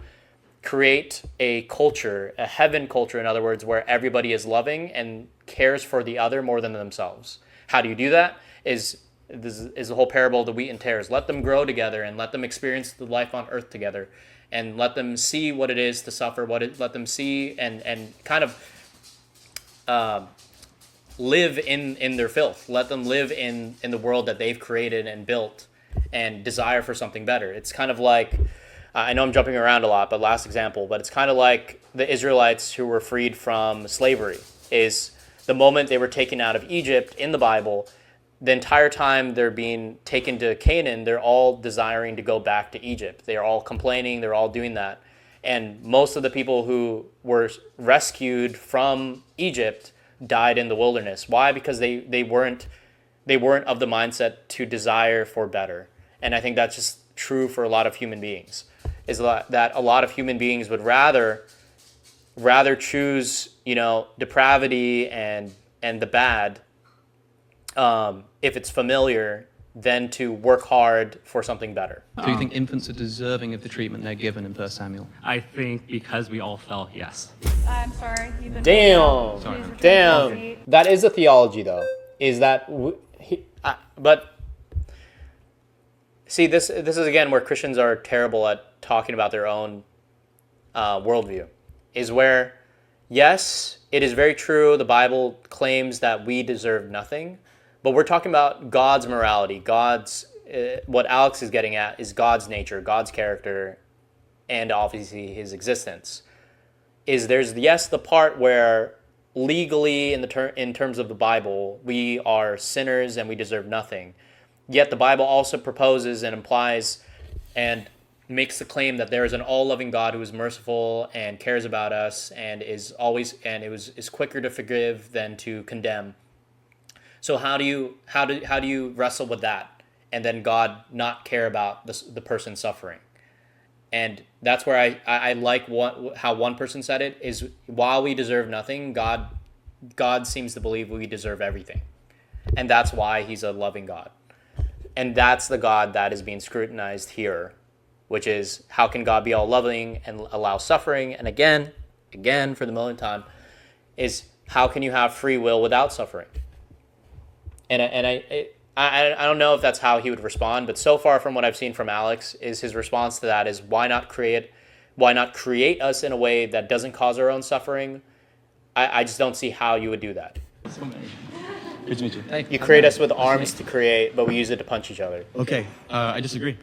create a culture, a heaven culture, in other words, where everybody is loving and cares for the other more than themselves. How do you do that? This is the whole parable of the wheat and tares. Let them grow together and let them experience the life on earth together, and let them see what it is to suffer. Let them see and kind of live in their filth. Let them live in the world that they've created and built, and desire for something better. It's kind of like, I know I'm jumping around a lot, but last example, but it's kind of like the Israelites who were freed from slavery. Is the moment they were taken out of Egypt in the Bible, the entire time they're being taken to Canaan, they're all desiring to go back to Egypt. They're all complaining, they're all doing that. And most of the people who were rescued from Egypt died in the wilderness. Why? Because they weren't of the mindset to desire for better. And I think that's just true for a lot of human beings, is that a lot of human beings would rather choose, depravity and the bad, if it's familiar, than to work hard for something better. Do you think infants are deserving of the treatment they're given in 1 Samuel? I think because we all fell, yes. I'm sorry. You've been Damn. Please return to your Damn. seat. That is a theology, though. Is that... But... See, this is, again, where Christians are terrible at talking about their own worldview. Is where, yes, it is very true, the Bible claims that we deserve nothing, but we're talking about God's morality, what Alex is getting at is God's nature, God's character, and obviously his existence. There's the part where legally in terms of the Bible, we are sinners and we deserve nothing. Yet the Bible also proposes and implies and makes the claim that there is an all-loving God who is merciful and cares about us and is quicker to forgive than to condemn. So how do you wrestle with that, and then God not care about the person suffering? And that's where I like how one person said it, is while we deserve nothing, God seems to believe we deserve everything, and that's why he's a loving God. And that's the God that is being scrutinized here, which is, how can God be all loving and allow suffering? And again, for the millionth time, is how can you have free will without suffering? And I don't know if that's how he would respond, but so far from what I've seen from Alex, is his response to that is, why not create us in a way that doesn't cause our own suffering? I just don't see how you would do that. Good to meet you. You create us with arms to create, but we use it to punch each other. Okay, I disagree.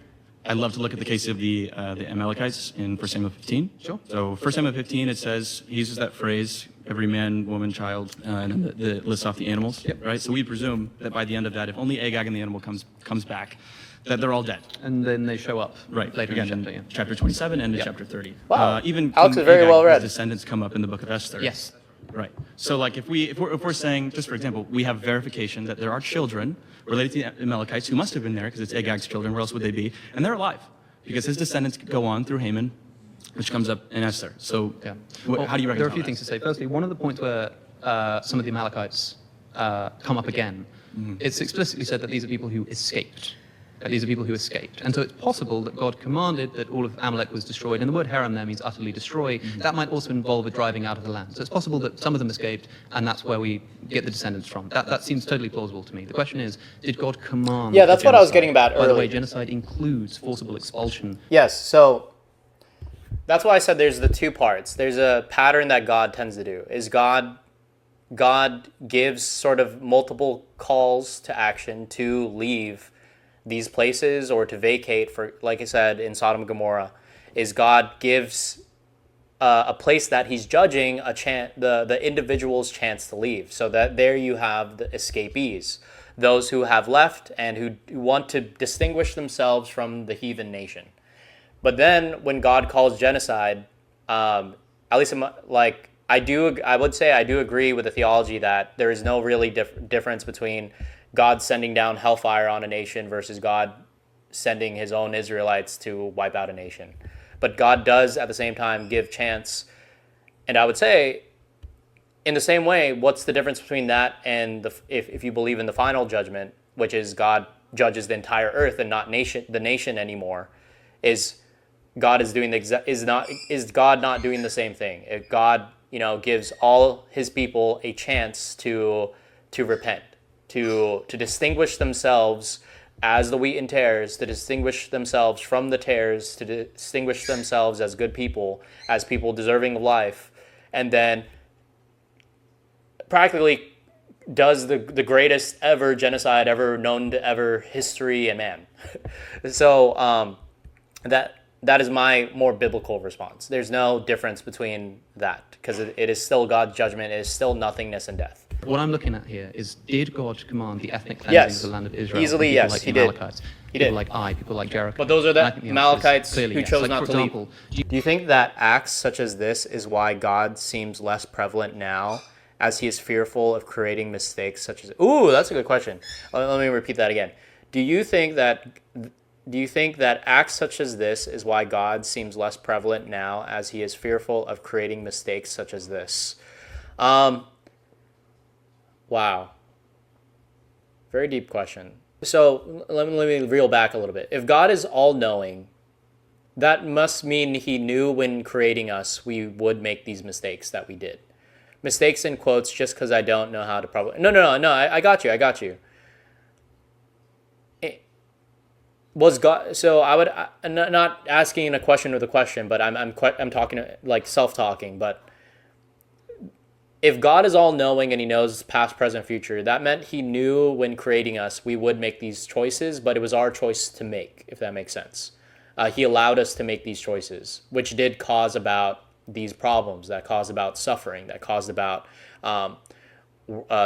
I'd love to look at the case of the Amalekites in 1 Samuel 15. Sure. So 1 Samuel 15, it says, he uses that phrase, every man, woman, child, and then the lists off the animals, right? So we presume that by the end of that, if only Agag and the animal comes back, that they're all dead. And then they show up later Again, in the chapter. Yeah. chapter 27 and chapter 30. Wow. Even Alex King is very Agag, well read. His descendants come up in the book of Esther. Yes. Right. So like if we're saying, just for example, we have verification that there are children related to the Amalekites who must have been there because it's Agag's children, where else would they be? And they're alive because his descendants go on through Haman, which comes up in Esther. So how do you reconcile There are a few that? things to say. Firstly, one of the points where some of the Amalekites come up again, it's explicitly said that these are people who escaped. And so it's possible that God commanded that all of Amalek was destroyed. And the word harem there means utterly destroy. That might also involve a driving out of the land. So it's possible that some of them escaped, and that's where we get the descendants from. That seems totally plausible to me. The question is, did God command? Yeah, that's what I was getting about By the way, earlier. genocide includes forcible expulsion. Yes, so that's why I said there's the two parts. There's a pattern that God tends to do. Is God gives sort of multiple calls to action to leave these places or to vacate, for, like I said, in Sodom and Gomorrah, is God gives a place that he's judging the individual's chance to leave. So that there you have the escapees, those who have left and who want to distinguish themselves from the heathen nation. But then when God calls genocide, at least I would say I do agree with the theology that there is no really difference between God sending down hellfire on a nation versus God sending his own Israelites to wipe out a nation. But God does at the same time give chance. And I would say, in the same way, what's the difference between that and if you believe in the final judgment, which is God judges the entire earth and not the nation anymore, is God is God not doing the same thing? If God, gives all his people a chance to repent, to distinguish themselves as the wheat and tares, to distinguish themselves from the tares, to distinguish themselves as good people, as people deserving of life, and then practically does the greatest ever genocide ever known to ever history and man. So that is my more biblical response. There's no difference between that, because it is still God's judgment. It is still nothingness and death. What I'm looking at here is, did God command the ethnic cleansing of the land of Israel? Easily, from people yes, like he the did. Amalekites, He people did. like Ai, people like Jericho. But those are And I the think answer is Amalekites clearly who yes. chose Like, not for to example, leave. Do you think that acts such as this is why God seems less prevalent now, as he is fearful of creating mistakes such as... Ooh, that's a good question. Let me repeat that again. Do you think that acts such as this is why God seems less prevalent now, as he is fearful of creating mistakes such as this? Wow. Very deep question. So let me reel back a little bit. If God is all-knowing, that must mean he knew when creating us we would make these mistakes that we did. Mistakes in quotes, just because I don't know how to probably... No, I got you. Was God... So I would... I'm not asking a question with a question, but I'm talking like self-talking, but if God is all-knowing and he knows past, present, future, that meant he knew when creating us we would make these choices, but it was our choice to make, if that makes sense. He allowed us to make these choices, which did cause about these problems, that caused about suffering, that caused about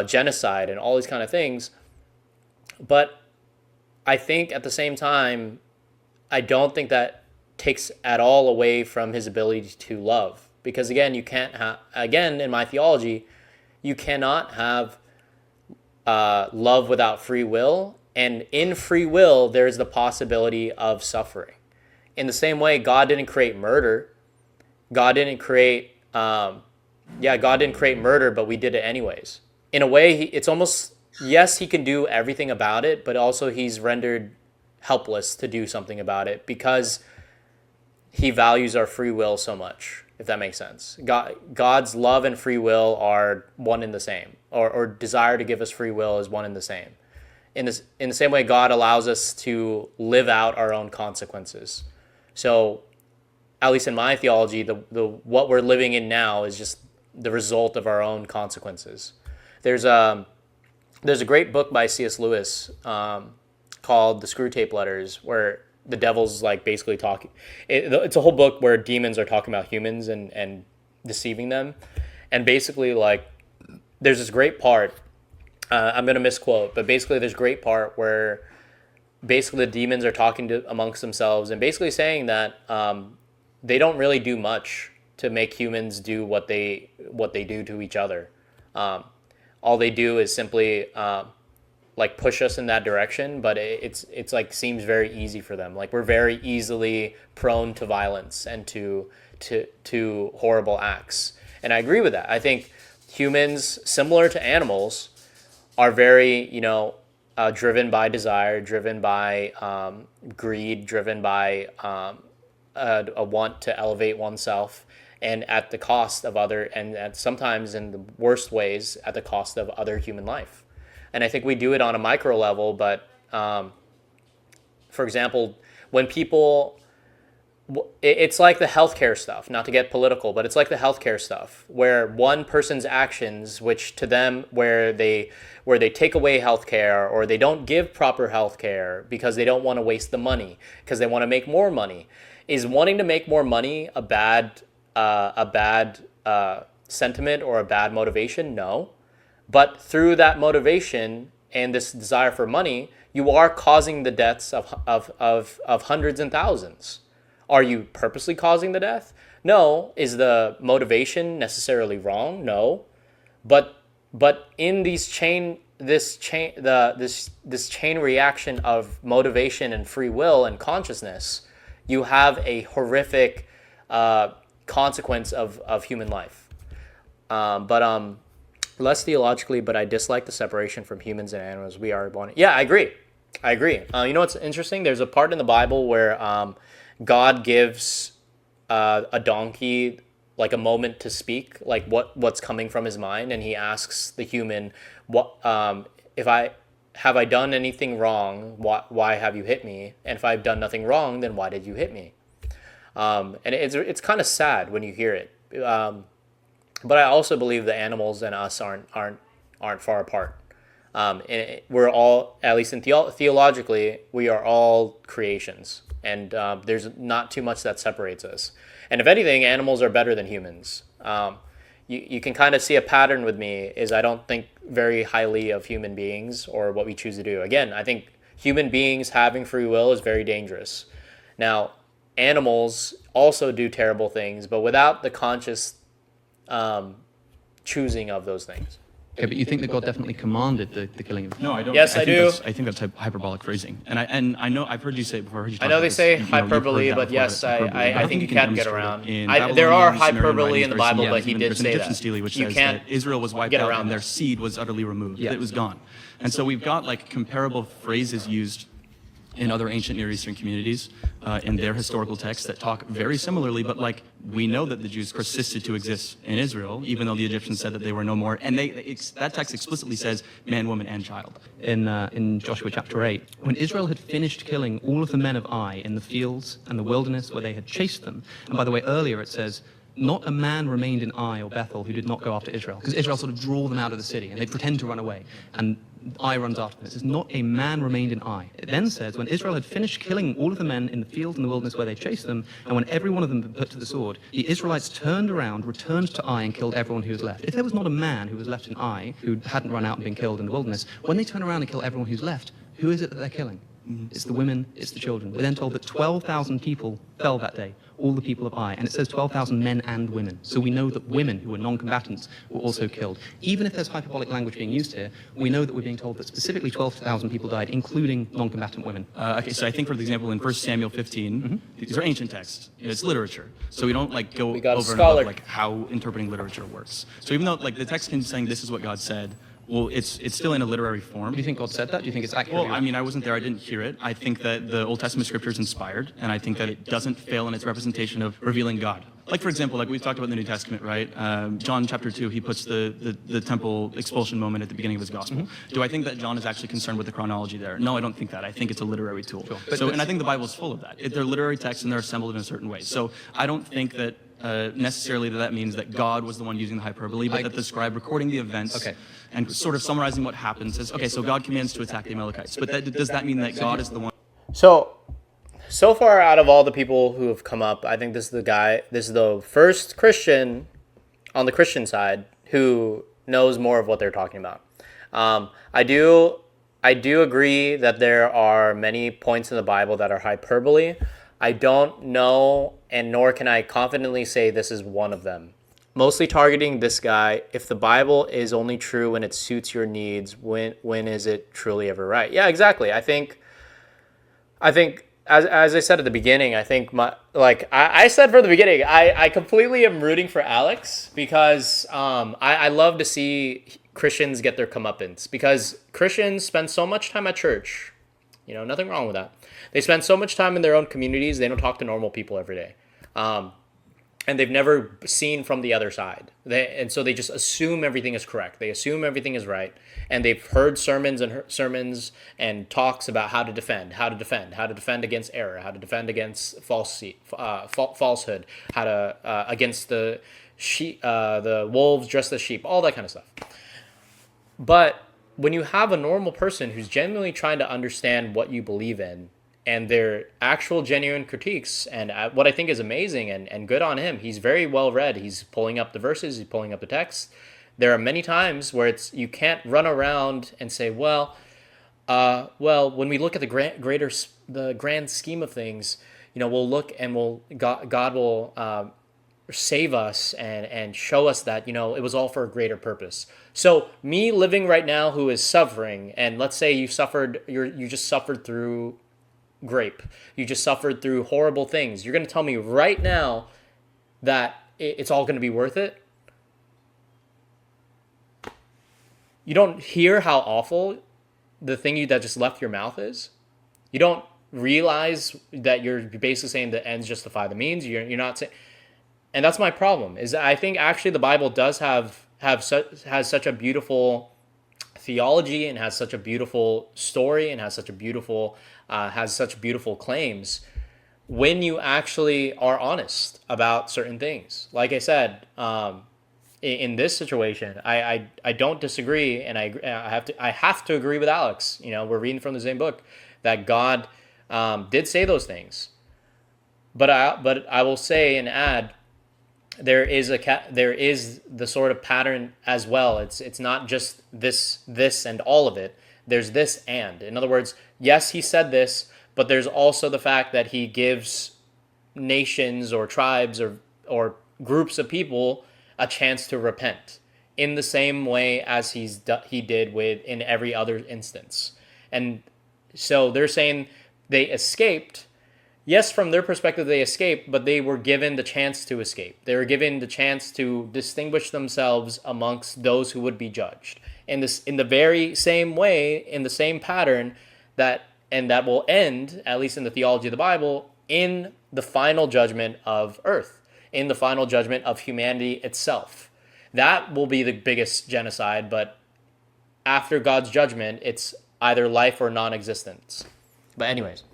genocide and all these kind of things. But I think at the same time, I don't think that takes at all away from his ability to love. Because again, you can't have, again, in my theology, you cannot have love without free will. And in free will, there's the possibility of suffering. In the same way, God didn't create murder. God didn't create murder, but we did it anyways. In a way, it's almost, yes, he can do everything about it, but also he's rendered helpless to do something about it because he values our free will so much, if that makes sense. God's love and free will are one and the same, or desire to give us free will is one and the same. In the same way, God allows us to live out our own consequences. So, at least in my theology, the what we're living in now is just the result of our own consequences. There's a great book by C.S. Lewis called The Screw Tape Letters, where the devil's like basically talking. It's a whole book where demons are talking about humans and deceiving them. And basically, like, there's this great part, I'm going to misquote, but basically there's a great part where basically the demons are talking amongst themselves and basically saying that they don't really do much to make humans do what they do to each other. All they do is simply like push us in that direction, but it's like seems very easy for them. Like we're very easily prone to violence and to horrible acts. And I agree with that. I think humans, similar to animals, are very, driven by desire, driven by greed, driven by a want to elevate oneself, and at the cost of and sometimes in the worst ways, at the cost of other human life. And I think we do it on a micro level, but for example, when people it's like the healthcare stuff, not to get political, but it's like the healthcare stuff where one person's actions, which to them, where they take away healthcare or they don't give proper healthcare because they don't want to waste the money, because they want to make more money. Is wanting to make more money a bad sentiment or a bad motivation? No. But through that motivation and this desire for money, you are causing the deaths of hundreds and thousands. Are you purposely causing the death? No. Is the motivation necessarily wrong? No. But in this chain reaction of motivation and free will and consciousness, you have a horrific consequence of human life. Less theologically, but I dislike the separation from humans and animals. We are one. Yeah, I agree. You know what's interesting? There's a part in the Bible where God gives a donkey like a moment to speak, like what's coming from his mind, and he asks the human, "What if I done anything wrong? Why have you hit me? And if I've done nothing wrong, then why did you hit me?" And it's kind of sad when you hear it. But I also believe the animals and us aren't far apart. And we're all, at least in theologically, we are all creations, and there's not too much that separates us. And if anything, animals are better than humans. You can kind of see a pattern with me is I don't think very highly of human beings or what we choose to do. Again, I think human beings having free will is very dangerous. Now, animals also do terrible things, but without the conscious choosing of those things. Okay, but you think that God definitely commanded the killing of? No, I don't. Yes, I do. I think that's hyperbolic phersing, and I know I've heard you say it before. I know they say hyperbole, but yes, I think you can't get around. There are hyperbole in the Bible, but he did say that. Which you says can't that Israel was wiped get out around and their that. seed was utterly removed. It was gone, and so we've got like comparable phrases used in other ancient Near Eastern communities in their historical texts that talk very similarly, but like we know that the Jews persisted to exist in Israel, even though the Egyptians said that they were no more. And that text explicitly says man, woman, and child. In Joshua chapter 8, when Israel had finished killing all of the men of Ai in the fields and the wilderness where they had chased them, and by the way, earlier it says, not a man remained in Ai or Bethel who did not go after Israel, because Israel sort of draw them out of the city and they pretend to run away, and Ai runs after them. It says, not a man remained in Ai. It then says, when Israel had finished killing all of the men in the field and the wilderness where they chased them, and when every one of them had been put to the sword, the Israelites turned around, returned to Ai, and killed everyone who was left. If there was not a man who was left in Ai who hadn't run out and been killed in the wilderness, when they turn around and kill everyone who's left, who is it that they're killing? It's the women, it's the children. We're then told that 12,000 people fell that day, all the people of Ai, and it says 12,000 men and women. So we know that women who were non-combatants were also killed. Even if there's hyperbolic language being used here, we know that we're being told that specifically 12,000 people died, including non-combatant women. Okay, so I think, for example, in 1 Samuel 15, these are ancient texts. It's literature, so we don't like go over and above like how interpreting literature works. So even though like the text can saying this is what God said, well, it's still in a literary form. Do you think God said that? Do you think it's accurate? Well, I mean, I wasn't there. I didn't hear it. I think that the Old Testament scripture is inspired, and I think that it doesn't fail in its representation of revealing God. Like, for example, like we've talked about in the New Testament, right? John chapter 2, he puts the temple expulsion moment at the beginning of his gospel. Do I think that John is actually concerned with the chronology there? No, I don't think that. I think it's a literary tool. Sure. And I think the Bible is full of that. They're literary texts, and they're assembled in a certain way. So I don't think that necessarily that means that God was the one using the hyperbole, but that the scribe recording the events and sort of summarizing what happened says, okay, so God commands to attack the Amalekites. But does that mean that God is the one? So far out of all the people who have come up, I think this is the first Christian on the Christian side who knows more of what they're talking about. I do agree that there are many points in the Bible that are hyperbole. I don't know, and nor can I confidently say this is one of them. Mostly targeting this guy. If the Bible is only true when it suits your needs, when is it truly ever right? Yeah, exactly. I think as I said at the beginning, I think I said from the beginning, I completely am rooting for Alex because I love to see Christians get their comeuppance, because Christians spend so much time at church. You know, nothing wrong with that. They spend so much time in their own communities. They don't talk to normal people every day. and they've never seen from the other side. And so they just assume everything is correct. They assume everything is right, and they've heard sermons and talks about how to defend against error, how to defend against falsehood, how to against the sheep, the wolves dressed as sheep, all that kind of stuff. But when you have a normal person who's genuinely trying to understand what you believe in, and their actual genuine critiques, and what I think is amazing and good on him, he's very well read. He's pulling up the verses, he's pulling up the text. There are many times where you can't run around and say, well, when we look at the grand scheme of things, we'll look and God will save us and show us that it was all for a greater purpose. So me living right now, who is suffering, and let's say you just suffered through grape, you just suffered through horrible things, you're going to tell me right now that it's all going to be worth it? You don't hear how awful the thing that just left your mouth is? You don't realize that you're basically saying the ends justify the means? You're not saying... And that's my problem, is that I think actually the Bible does has such a beautiful theology, and has such a beautiful story, and has such beautiful claims when you actually are honest about certain things. Like I said, in this situation, I don't disagree, and I have to agree with Alex. We're reading from the same book that God did say those things, but I will say and add, there is the sort of pattern as well. It's not just this and all of it. There's this and. In other words, yes, he said this, but there's also the fact that he gives nations or tribes or groups of people a chance to repent in the same way as he did in every other instance. And so they're saying they escaped. Yes, from their perspective, they escaped, but they were given the chance to escape. They were given the chance to distinguish themselves amongst those who would be judged. In the very same way, in the same pattern, that will end, at least in the theology of the Bible, in the final judgment of earth, in the final judgment of humanity itself. That will be the biggest genocide, but after God's judgment, it's either life or non-existence. But anyways,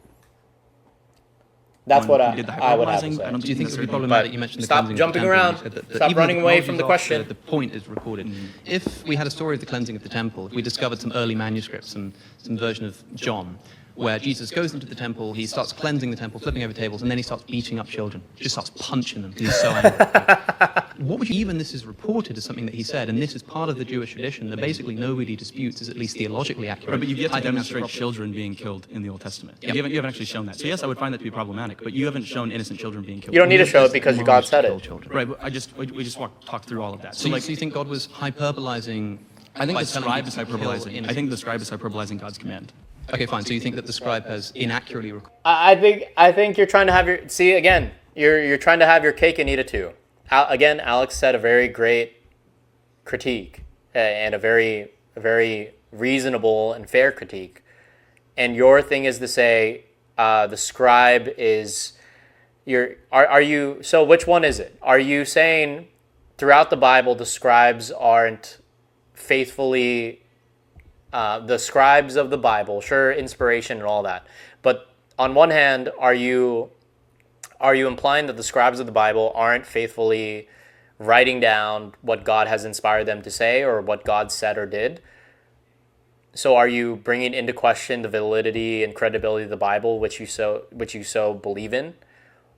that's what I would have to say. Do you think it would be problematic? You mentioned the stop jumping around. Stop running away from the question. The point is recorded. If we had a story of the cleansing of the temple, if we discovered some early manuscripts, some version of John, where Jesus goes into the temple, he starts cleansing the temple, flipping over tables, and then he starts beating up children. He just starts punching them. He's so angry. Even this is reported as something that he said, and this is part of the Jewish tradition that basically nobody disputes is at least theologically accurate. Right, but you've yet to demonstrate children being killed in the Old Testament. Yep. You haven't actually shown that. So yes, I would find that to be problematic, but you haven't shown innocent children being killed. You don't need to show it because God said it. Right, but we just talked through all of that. So you think God was hyperbolizing? I think the scribe is hyperbolizing. I think the scribe is hyperbolizing God's command. Okay, fine. So you think that the scribe has inaccurately recorded? I think you're trying to have you're trying to have your cake and eat it too. Again, Alex said a very great critique and a very reasonable and fair critique, and your thing is to say the scribe is are you? So which one is it? Are you saying throughout the Bible the scribes aren't faithfully? The scribes of the Bible, sure, inspiration and all that, but on one hand, are you implying that the scribes of the Bible aren't faithfully writing down what God has inspired them to say or what God said or did? So are you bringing into question the validity and credibility of the Bible, which you so believe in?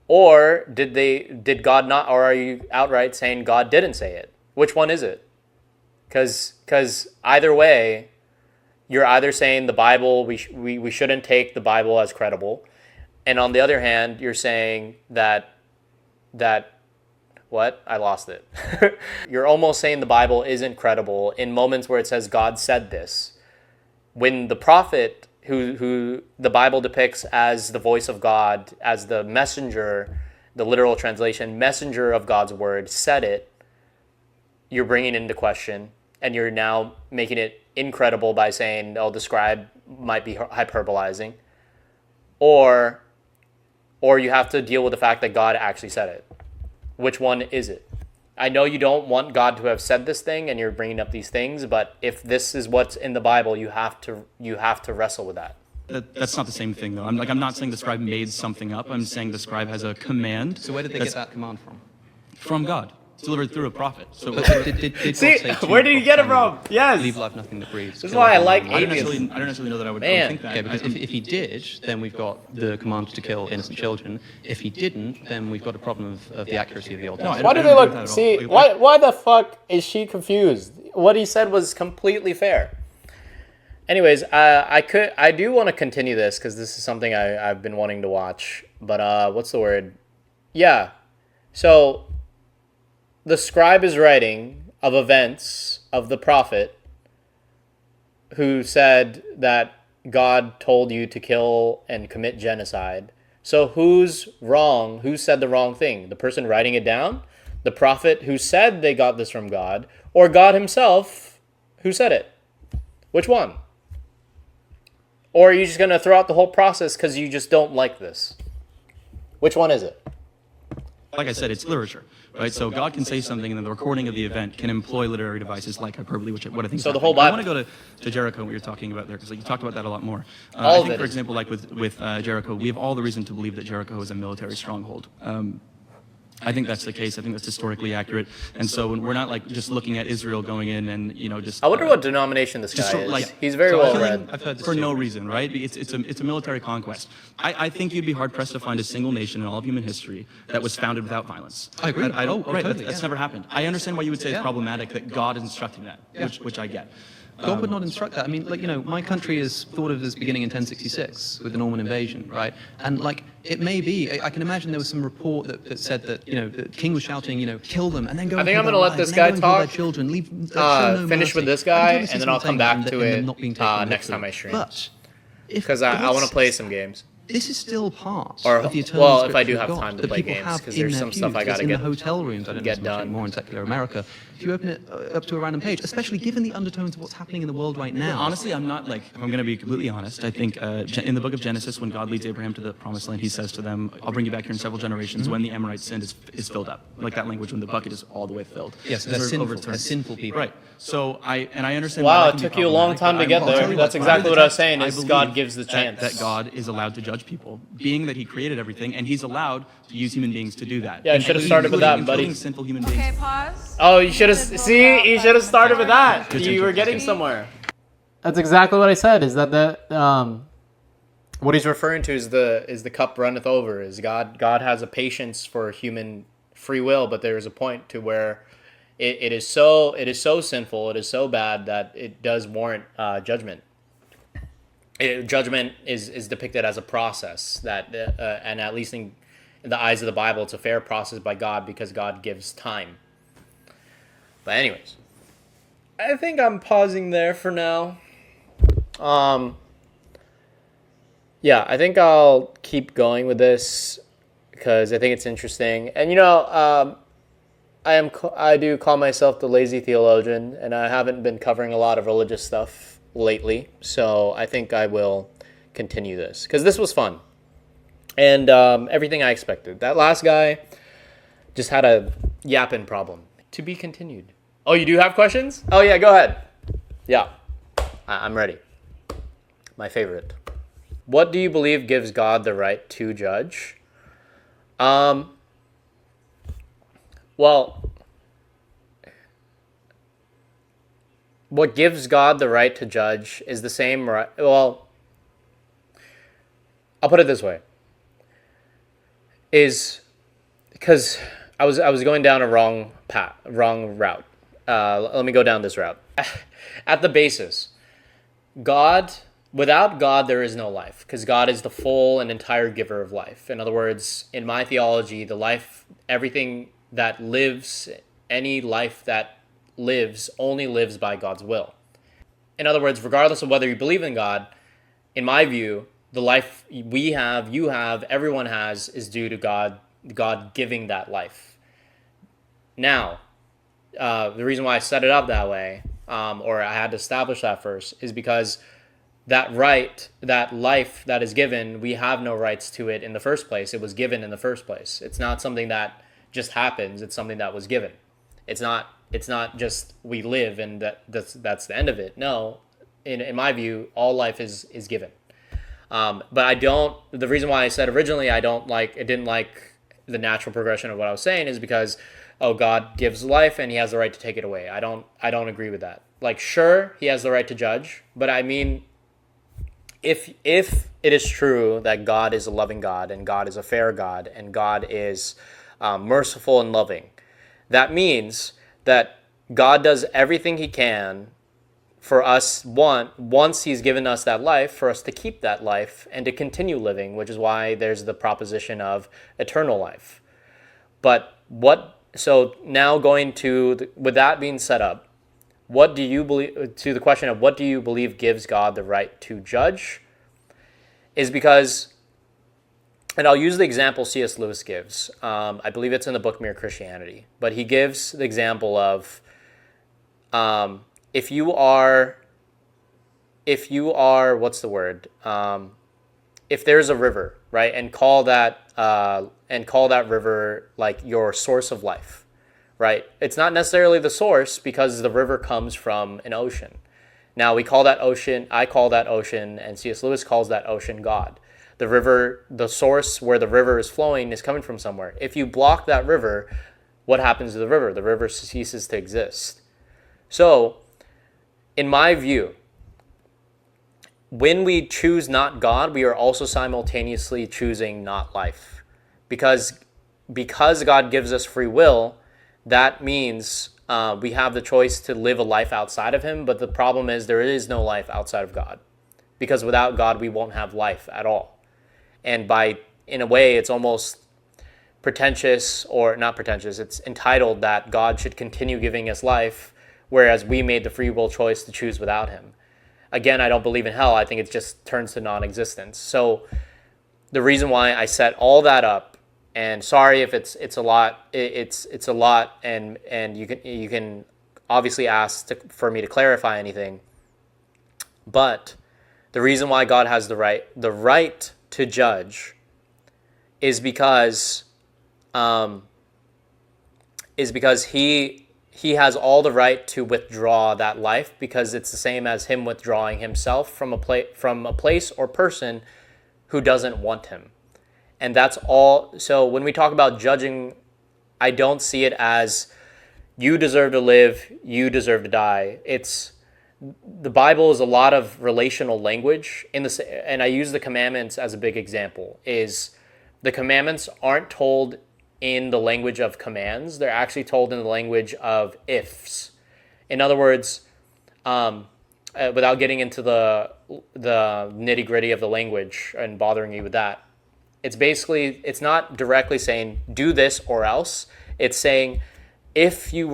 Or did God not, or are you outright saying God didn't say it? Which one is it? Because either way, you're either saying the Bible, we shouldn't take the Bible as credible, and on the other hand, you're saying that what? I lost it. You're almost saying the Bible isn't credible in moments where it says God said this, when the prophet who the Bible depicts as the voice of God, as the messenger, the literal translation, messenger of God's word, said it, you're bringing into question, and you're now making it incredible by saying, oh, the scribe might be hyperbolizing, or you have to deal with the fact that God actually said it. Which one is it? I know you don't want God to have said this thing and you're bringing up these things, but if this is what's in the Bible, you have to wrestle with that. That's not the same thing, though. I'm not saying the scribe made something up. I'm saying the scribe has a command. So where did they get that command from? From God. It's delivered through a prophet. So did See, where did he get it from? Yes. Leave life, nothing that breathes. This is why I like I don't atheists. necessarily know that I would Man. think that. Yeah, because if he did, then we've got the command to kill innocent children. If he didn't, then we've got a problem of the accuracy of the Old Testament. Why do they look? See, why the fuck is she confused? What he said was completely fair. Anyways, I do want to continue this because this is something I've been wanting to watch. But what's the word? Yeah. So the scribe is writing of events of the prophet who said that God told you to kill and commit genocide. So who's wrong? Who said the wrong thing? The person writing it down? The prophet who said they got this from God? Or God himself who said it? Which one? Or are you just going to throw out the whole process because you just don't like this? Which one is it? Like I said, it's literature, right? So God can say something, and then the recording of the event can employ literary devices like hyperbole, what I think. So the whole Bible. I want to go to Jericho, what you're talking about there, because you talked about that a lot more. All I of think, it for is. example, like with Jericho, we have all the reason to believe that Jericho is a military stronghold. I think that's the case. I think that's historically accurate. And so when we're not like just looking at Israel going in and just. I wonder what denomination this guy is. Like, he's very well read. I've heard for no reason, right? It's a military conquest. I think you'd be hard pressed to find a single nation in all of human history that was founded without violence. I agree. I don't. Right. Totally, That's never happened. I understand why you would say it's problematic that God is instructing that, which I get. God would not instruct that. I mean, my country is thought of as beginning in 1066 with the Norman invasion, right? And it may be. I can imagine there was some report that said that the king was shouting, kill them, and then go. I think I'm going going to let this guy talk. Children, Finish with this guy, and then I'll come back to it next time I stream. But because I want to play some games. This is still part Or, of the eternal well, if I do scripture have of God time to that play people games, have because in there's their some stuff pews, I got to in get the hotel rooms. I don't get know so much done. anymore in secular America. If you open it up to a random page, especially given the undertones of what's happening in the world right now. Honestly, I'm not if I'm going to be completely honest, I think in the book of Genesis, when God leads Abraham to the promised land, he says to them, I'll bring you back here in several generations when the Amorites' sin is filled up. Like that language when the bucket is all the way filled. Yes, they're sinful people. Right. So I understand. Wow, why it took you a long time to get there. That's exactly what I was saying, is God gives the chance. That God is allowed to judge people, being that he created everything, and he's allowed to use human beings to do that. Yeah, I should have started with that, buddy. Including sinful human beings. Okay, pause. Oh, you should have. See, you should have started with that. You were getting somewhere. That's exactly what I said. Is that what he's referring to is the cup runneth over. Is God has a patience for human free will, but there is a point to where it is so sinful, it is so bad that it does warrant judgment. Judgment is depicted as a process that, and at least in the eyes of the Bible, it's a fair process by God because God gives time. But anyways, I think I'm pausing there for now. Yeah, I think I'll keep going with this because I think it's interesting. And I do call myself the lazy theologian, and I haven't been covering a lot of religious stuff lately, so I think I will continue this because this was fun and everything I expected. That last guy just had a yapping problem. To be continued. Oh, you do have questions? Oh yeah, go ahead. Yeah, I'm ready. My favorite. What do you believe gives God the right to judge? Well, what gives God the right to judge is the same right. Well, I'll put it this way. Is because I was going down a wrong route. Let me go down this route. At the basis, without God, there is no life, because God is the full and entire giver of life. In other words, in my theology, everything that lives, any life that lives, only lives by God's will. In other words, regardless of whether you believe in God, in my view, the life we have, you have, everyone has, is due to God giving that life. Now, the reason why I set it up that way, or I had to establish that first, is because that right, that life that is given, we have no rights to it in the first place. It was given in the first place. It's not something that just happens. It's something that was given. It's not just we live and that's the end of it. No, in my view, all life is given. But the reason why I said originally didn't like the natural progression of what I was saying is because, oh, God gives life and he has the right to take it away. I don't agree with that. Like, sure, he has the right to judge, but I mean, if it is true that God is a loving God and God is a fair God and God is merciful and loving, that means that God does everything he can for us, once he's given us that life, for us to keep that life and to continue living, which is why there's the proposition of eternal life. But so now going to, with that being set up, what do you believe, to the question of what do you believe gives God the right to judge, is because, and I'll use the example C.S. Lewis gives. I believe it's in the book Mere Christianity, but he gives the example of, if you are, what's the word? If there's a river, right, and call that river like your source of life, right? It's not necessarily the source because the river comes from an ocean. Now I call that ocean, and C.S. Lewis calls that ocean God. The river, the source where the river is flowing is coming from somewhere. If you block that river, what happens to the river? The river ceases to exist. So, in my view, when we choose not God, we are also simultaneously choosing not life. Because God gives us free will, that means we have the choice to live a life outside of him, but the problem is there is no life outside of God. Because without God, we won't have life at all. And in a way, it's almost pretentious, or not pretentious, it's entitled that God should continue giving us life, whereas we made the free will choice to choose without him. Again, I don't believe in hell. I think it just turns to non-existence. So the reason why I set all that up, and sorry if it's a lot, it's a lot, and you can obviously ask for me to clarify anything, but the reason why God has the right to judge is because he has all the right to withdraw that life, because it's the same as him withdrawing himself from a place or person who doesn't want him. And that's all. So when we talk about judging, I don't see it as you deserve to live, you deserve to die. The Bible is a lot of relational language and I use the commandments as a big example. Is the commandments aren't told in the language of commands, they're actually told in the language of ifs. In other words, without getting into the nitty-gritty of the language and bothering you with that, it's not directly saying do this or else. It's saying if you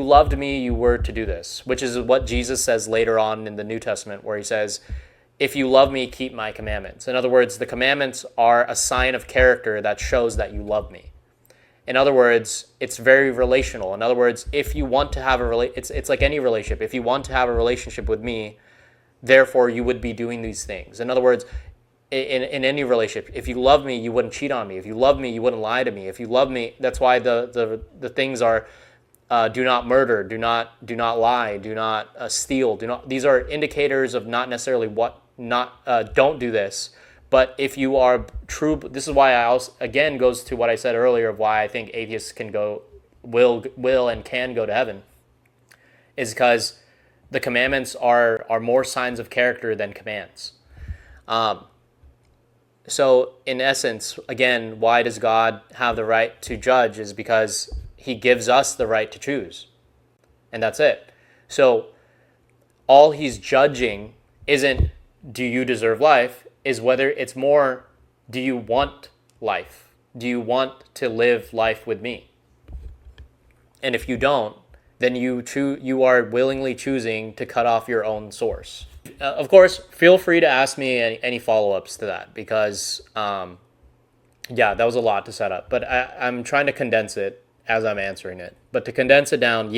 loved me, you were to do this, which is what Jesus says later on in the New Testament, where he says, if you love me, keep my commandments. In other words, the commandments are a sign of character that shows that you love me. In other words, it's very relational. In other words, if you want to have it's like any relationship. If you want to have a relationship with me, therefore you would be doing these things. In other words, in any relationship, if you love me, you wouldn't cheat on me. If you love me, you wouldn't lie to me. If you love me, that's why the things are do not murder, do not lie, do not steal, these are indicators of not necessarily don't do this. But if you are true, this is why I also, again, goes to what I said earlier of why I think atheists will and can go to heaven, is because the commandments are more signs of character than commands. So in essence, again, why does God have the right to judge is because he gives us the right to choose. And that's it. So all he's judging isn't do you deserve life, is whether it's more do you want life? Do you want to live life with me? And if you don't, then you are willingly choosing to cut off your own source. Of course, feel free to ask me any follow-ups to that, because that was a lot to set up. But I'm trying to condense it as I'm answering it. But to condense it down,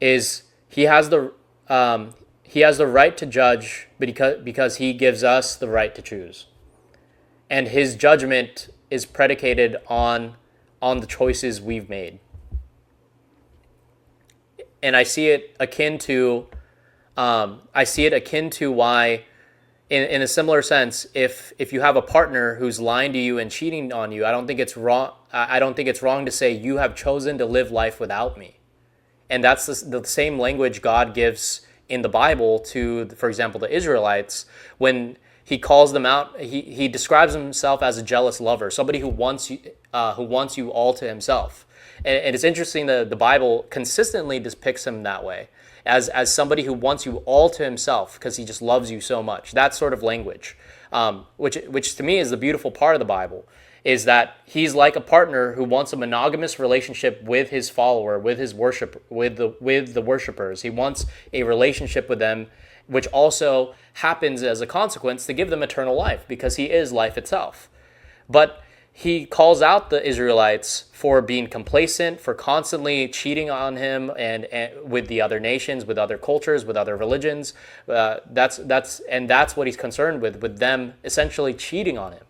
is he has the right to judge, because he gives us the right to choose. And his judgment is predicated on on the choices we've made. And I see it akin to why, in a similar sense, if you have a partner who's lying to you and cheating on you, I don't think it's wrong. I don't think it's wrong to say you have chosen to live life without me. And that's the same language God gives in the Bible to, for example, the Israelites. When he calls them out, he describes himself as a jealous lover, somebody who wants you all to himself. And it's interesting that the Bible consistently depicts him that way, as somebody who wants you all to himself because he just loves you so much. That sort of language, which to me is the beautiful part of the Bible, is that he's like a partner who wants a monogamous relationship with his follower, with his worship, with the worshipers. He wants a relationship with them, which also happens as a consequence to give them eternal life because he is life itself. But he calls out the Israelites for being complacent, for constantly cheating on him and with the other nations, with other cultures, with other religions. That's what he's concerned with them essentially cheating on him.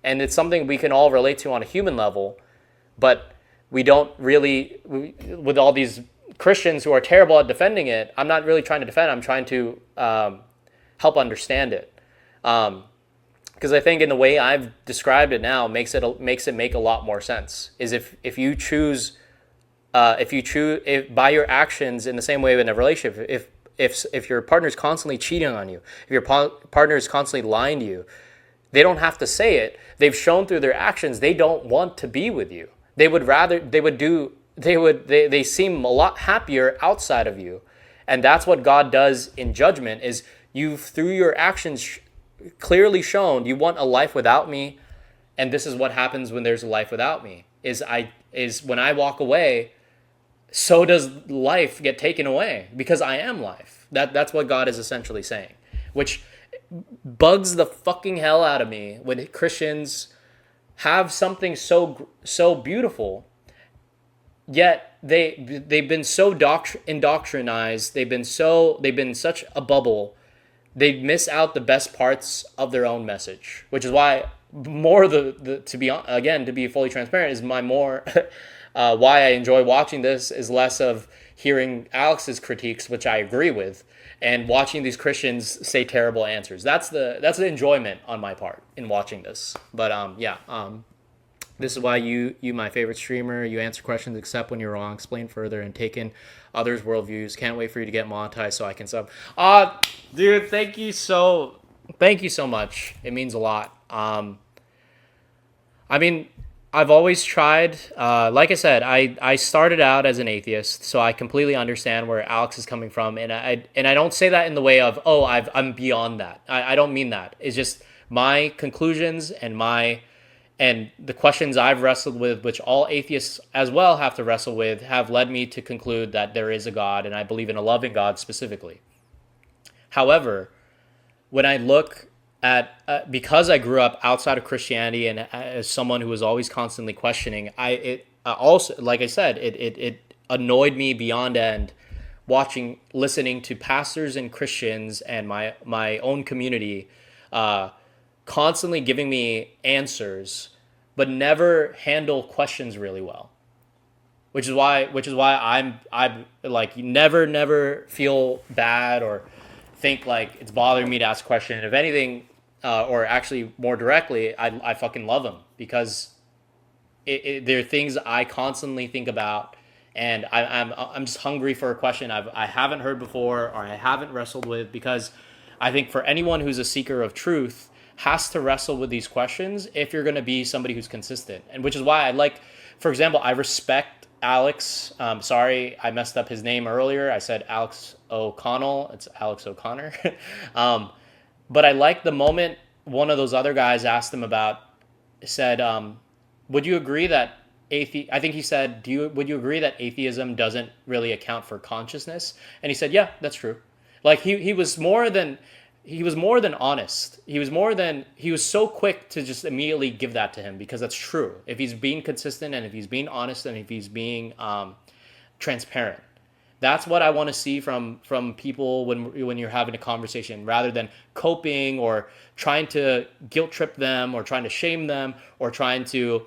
And it's something we can all relate to on a human level, but we don't really, with all these Christians who are terrible at defending it, I'm not really trying to defend it, I'm trying to help understand it. Because I think in the way I've described it now makes it make a lot more sense. Is if you choose by your actions in the same way in a relationship, if your partner is constantly cheating on you, if your partner is constantly lying to you, they don't have to say it. They've shown through their actions they don't want to be with you. They seem a lot happier outside of you. And that's what God does in judgment, is you've, through your actions, clearly shown you want a life without me. And this is what happens when there's a life without me, is when I walk away, so does life get taken away because I am life. That's what God is essentially saying, which bugs the fucking hell out of me when Christians have something so beautiful, yet they've been so indoctrinized, they've been such a bubble, they miss out the best parts of their own message, which is why more to be fully transparent, is why I enjoy watching this is less of hearing Alex's critiques, which I agree with, and watching these Christians say terrible answers. That's the enjoyment on my part in watching this. But this is why you my favorite streamer. You answer questions, accept when you're wrong, explain further, and take in others' worldviews. Can't wait for you to get monetized so I can sub. Dude, thank you so much. It means a lot. I mean, I've always tried, like I said, I started out as an atheist, so I completely understand where Alex is coming from, and I don't say that in the way of, I'm beyond that. I don't mean that. It's just my conclusions and the questions I've wrestled with, which all atheists as well have to wrestle with, have led me to conclude that there is a God, and I believe in a loving God specifically. However, when I look at because I grew up outside of Christianity and as someone who was always constantly questioning, it also, like I said, it annoyed me beyond end listening to pastors and Christians and my own community constantly giving me answers, but never handle questions really well. Which is why I'm like never feel bad or think like it's bothering me to ask a question. If anything, or actually more directly, I fucking love them, because they're things I constantly think about, and I'm just hungry for a question I haven't heard before or I haven't wrestled with, because I think for anyone who's a seeker of truth has to wrestle with these questions if you're going to be somebody who's consistent. And which is why for example, I respect Alex. Sorry, I messed up his name earlier. I said Alex O'Connell. It's Alex O'Connor. But I like the moment one of those other guys asked him said, would you agree that I think he said, would you agree that atheism doesn't really account for consciousness? And he said, yeah, that's true. Like he was more than honest. He was so quick to just immediately give that to him, because that's true. If he's being consistent and if he's being honest and if he's being transparent. That's what I want to see from people when you're having a conversation, rather than coping or trying to guilt trip them or trying to shame them or trying to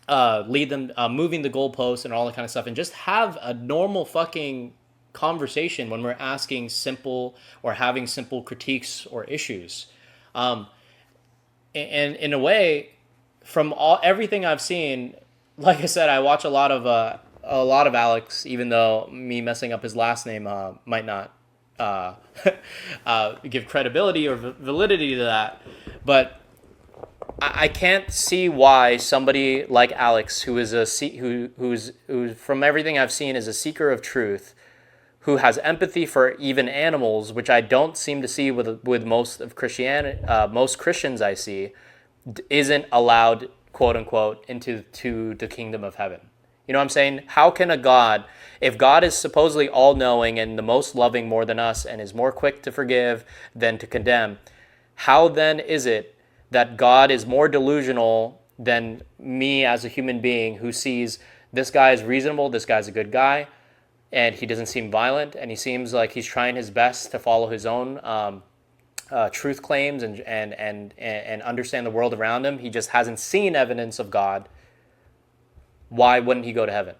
lead them, moving the goalposts and all that kind of stuff, and just have a normal fucking conversation when we're asking simple or having simple critiques or issues. And in a way, from everything I've seen, like I said, I watch a lot of Alex, even though me messing up his last name might not give credibility or validity to that, but I can't see why somebody like Alex, who is who's from everything I've seen is a seeker of truth, who has empathy for even animals, which I don't seem to see with most of Christianity, most Christians I see, isn't allowed, quote unquote, into the kingdom of heaven. You know what I'm saying? How can a God, if God is supposedly all-knowing and the most loving more than us and is more quick to forgive than to condemn, how then is it that God is more delusional than me as a human being who sees this guy is reasonable, this guy's a good guy, and he doesn't seem violent, and he seems like he's trying his best to follow his own truth claims and understand the world around him. He just hasn't seen evidence of God. Why wouldn't he go to heaven?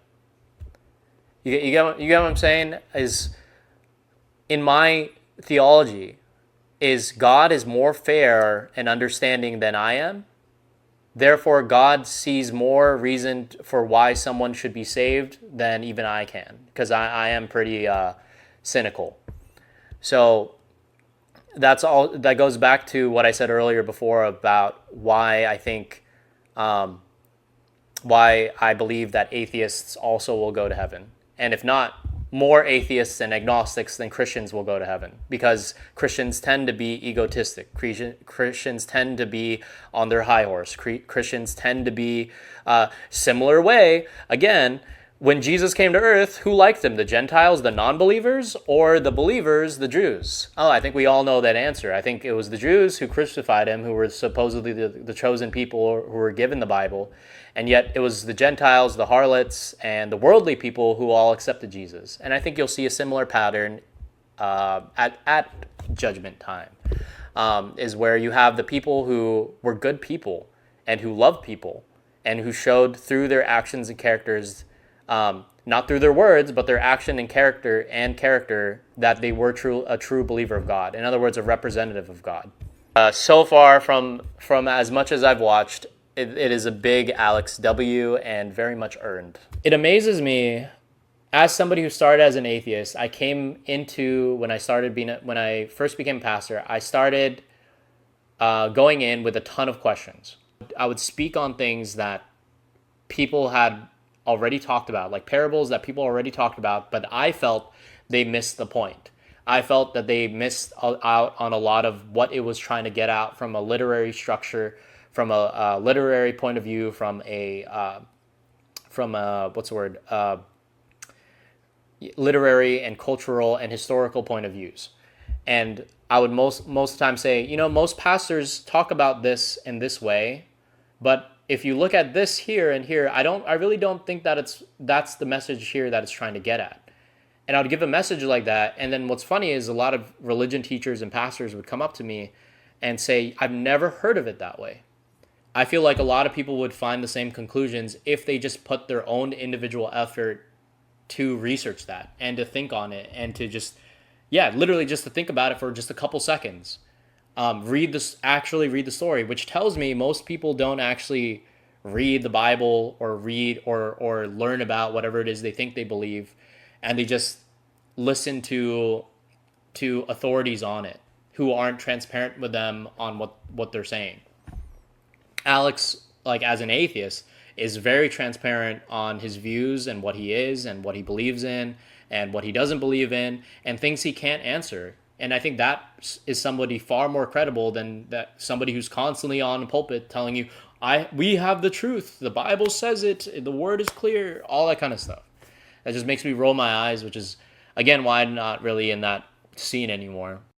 You get what I'm saying? Is in my theology, is God is more fair and understanding than I am. Therefore, God sees more reason for why someone should be saved than even I can, because I am pretty cynical. So that's all. That goes back to what I said earlier before about why I think, why I believe that atheists also will go to heaven, and if not, more atheists and agnostics than Christians will go to heaven, because Christians tend to be egotistic. Christians tend to be on their high horse. Christians tend to be similar way. Again, when Jesus came to earth, who liked him? The Gentiles, the non-believers, or the believers, the Jews? Oh, I think we all know that answer. I think it was the Jews who crucified him, who were supposedly the chosen people who were given the Bible. And yet it was the Gentiles, the harlots, and the worldly people who all accepted Jesus. And I think you'll see a similar pattern at judgment time, is where you have the people who were good people and who loved people and who showed through their actions and characters, not through their words, but their action and character that they were a true believer of God. In other words, a representative of God. So far from as much as I've watched, it is a big Alex W and very much earned. It amazes me, as somebody who started as an atheist, I came into, when I first became pastor, I started going in with a ton of questions. I would speak on things that people had already talked about, like parables that people already talked about, but I felt they missed the point. I felt that they missed out on a lot of what it was trying to get out from a literary structure, from a literary point of view, from a literary and cultural and historical point of views. And I would most of the time say, most pastors talk about this in this way, but if you look at this here and here, I really don't think that that's the message here that it's trying to get at. And I would give a message like that, and then what's funny is a lot of religion teachers and pastors would come up to me and say, I've never heard of it that way. I feel like a lot of people would find the same conclusions if they just put their own individual effort to research that and to think on it and to literally just to think about it for just a couple seconds. Read the story, which tells me most people don't actually read the Bible or read or learn about whatever it is they think they believe, and they just listen to authorities on it who aren't transparent with them on what they're saying. Alex, like as an atheist, is very transparent on his views and what he is and what he believes in and what he doesn't believe in and things he can't answer. And I think that is somebody far more credible than somebody who's constantly on the pulpit telling you, we have the truth, the Bible says it, the word is clear, all that kind of stuff. That just makes me roll my eyes, which is, again, why I'm not really in that scene anymore.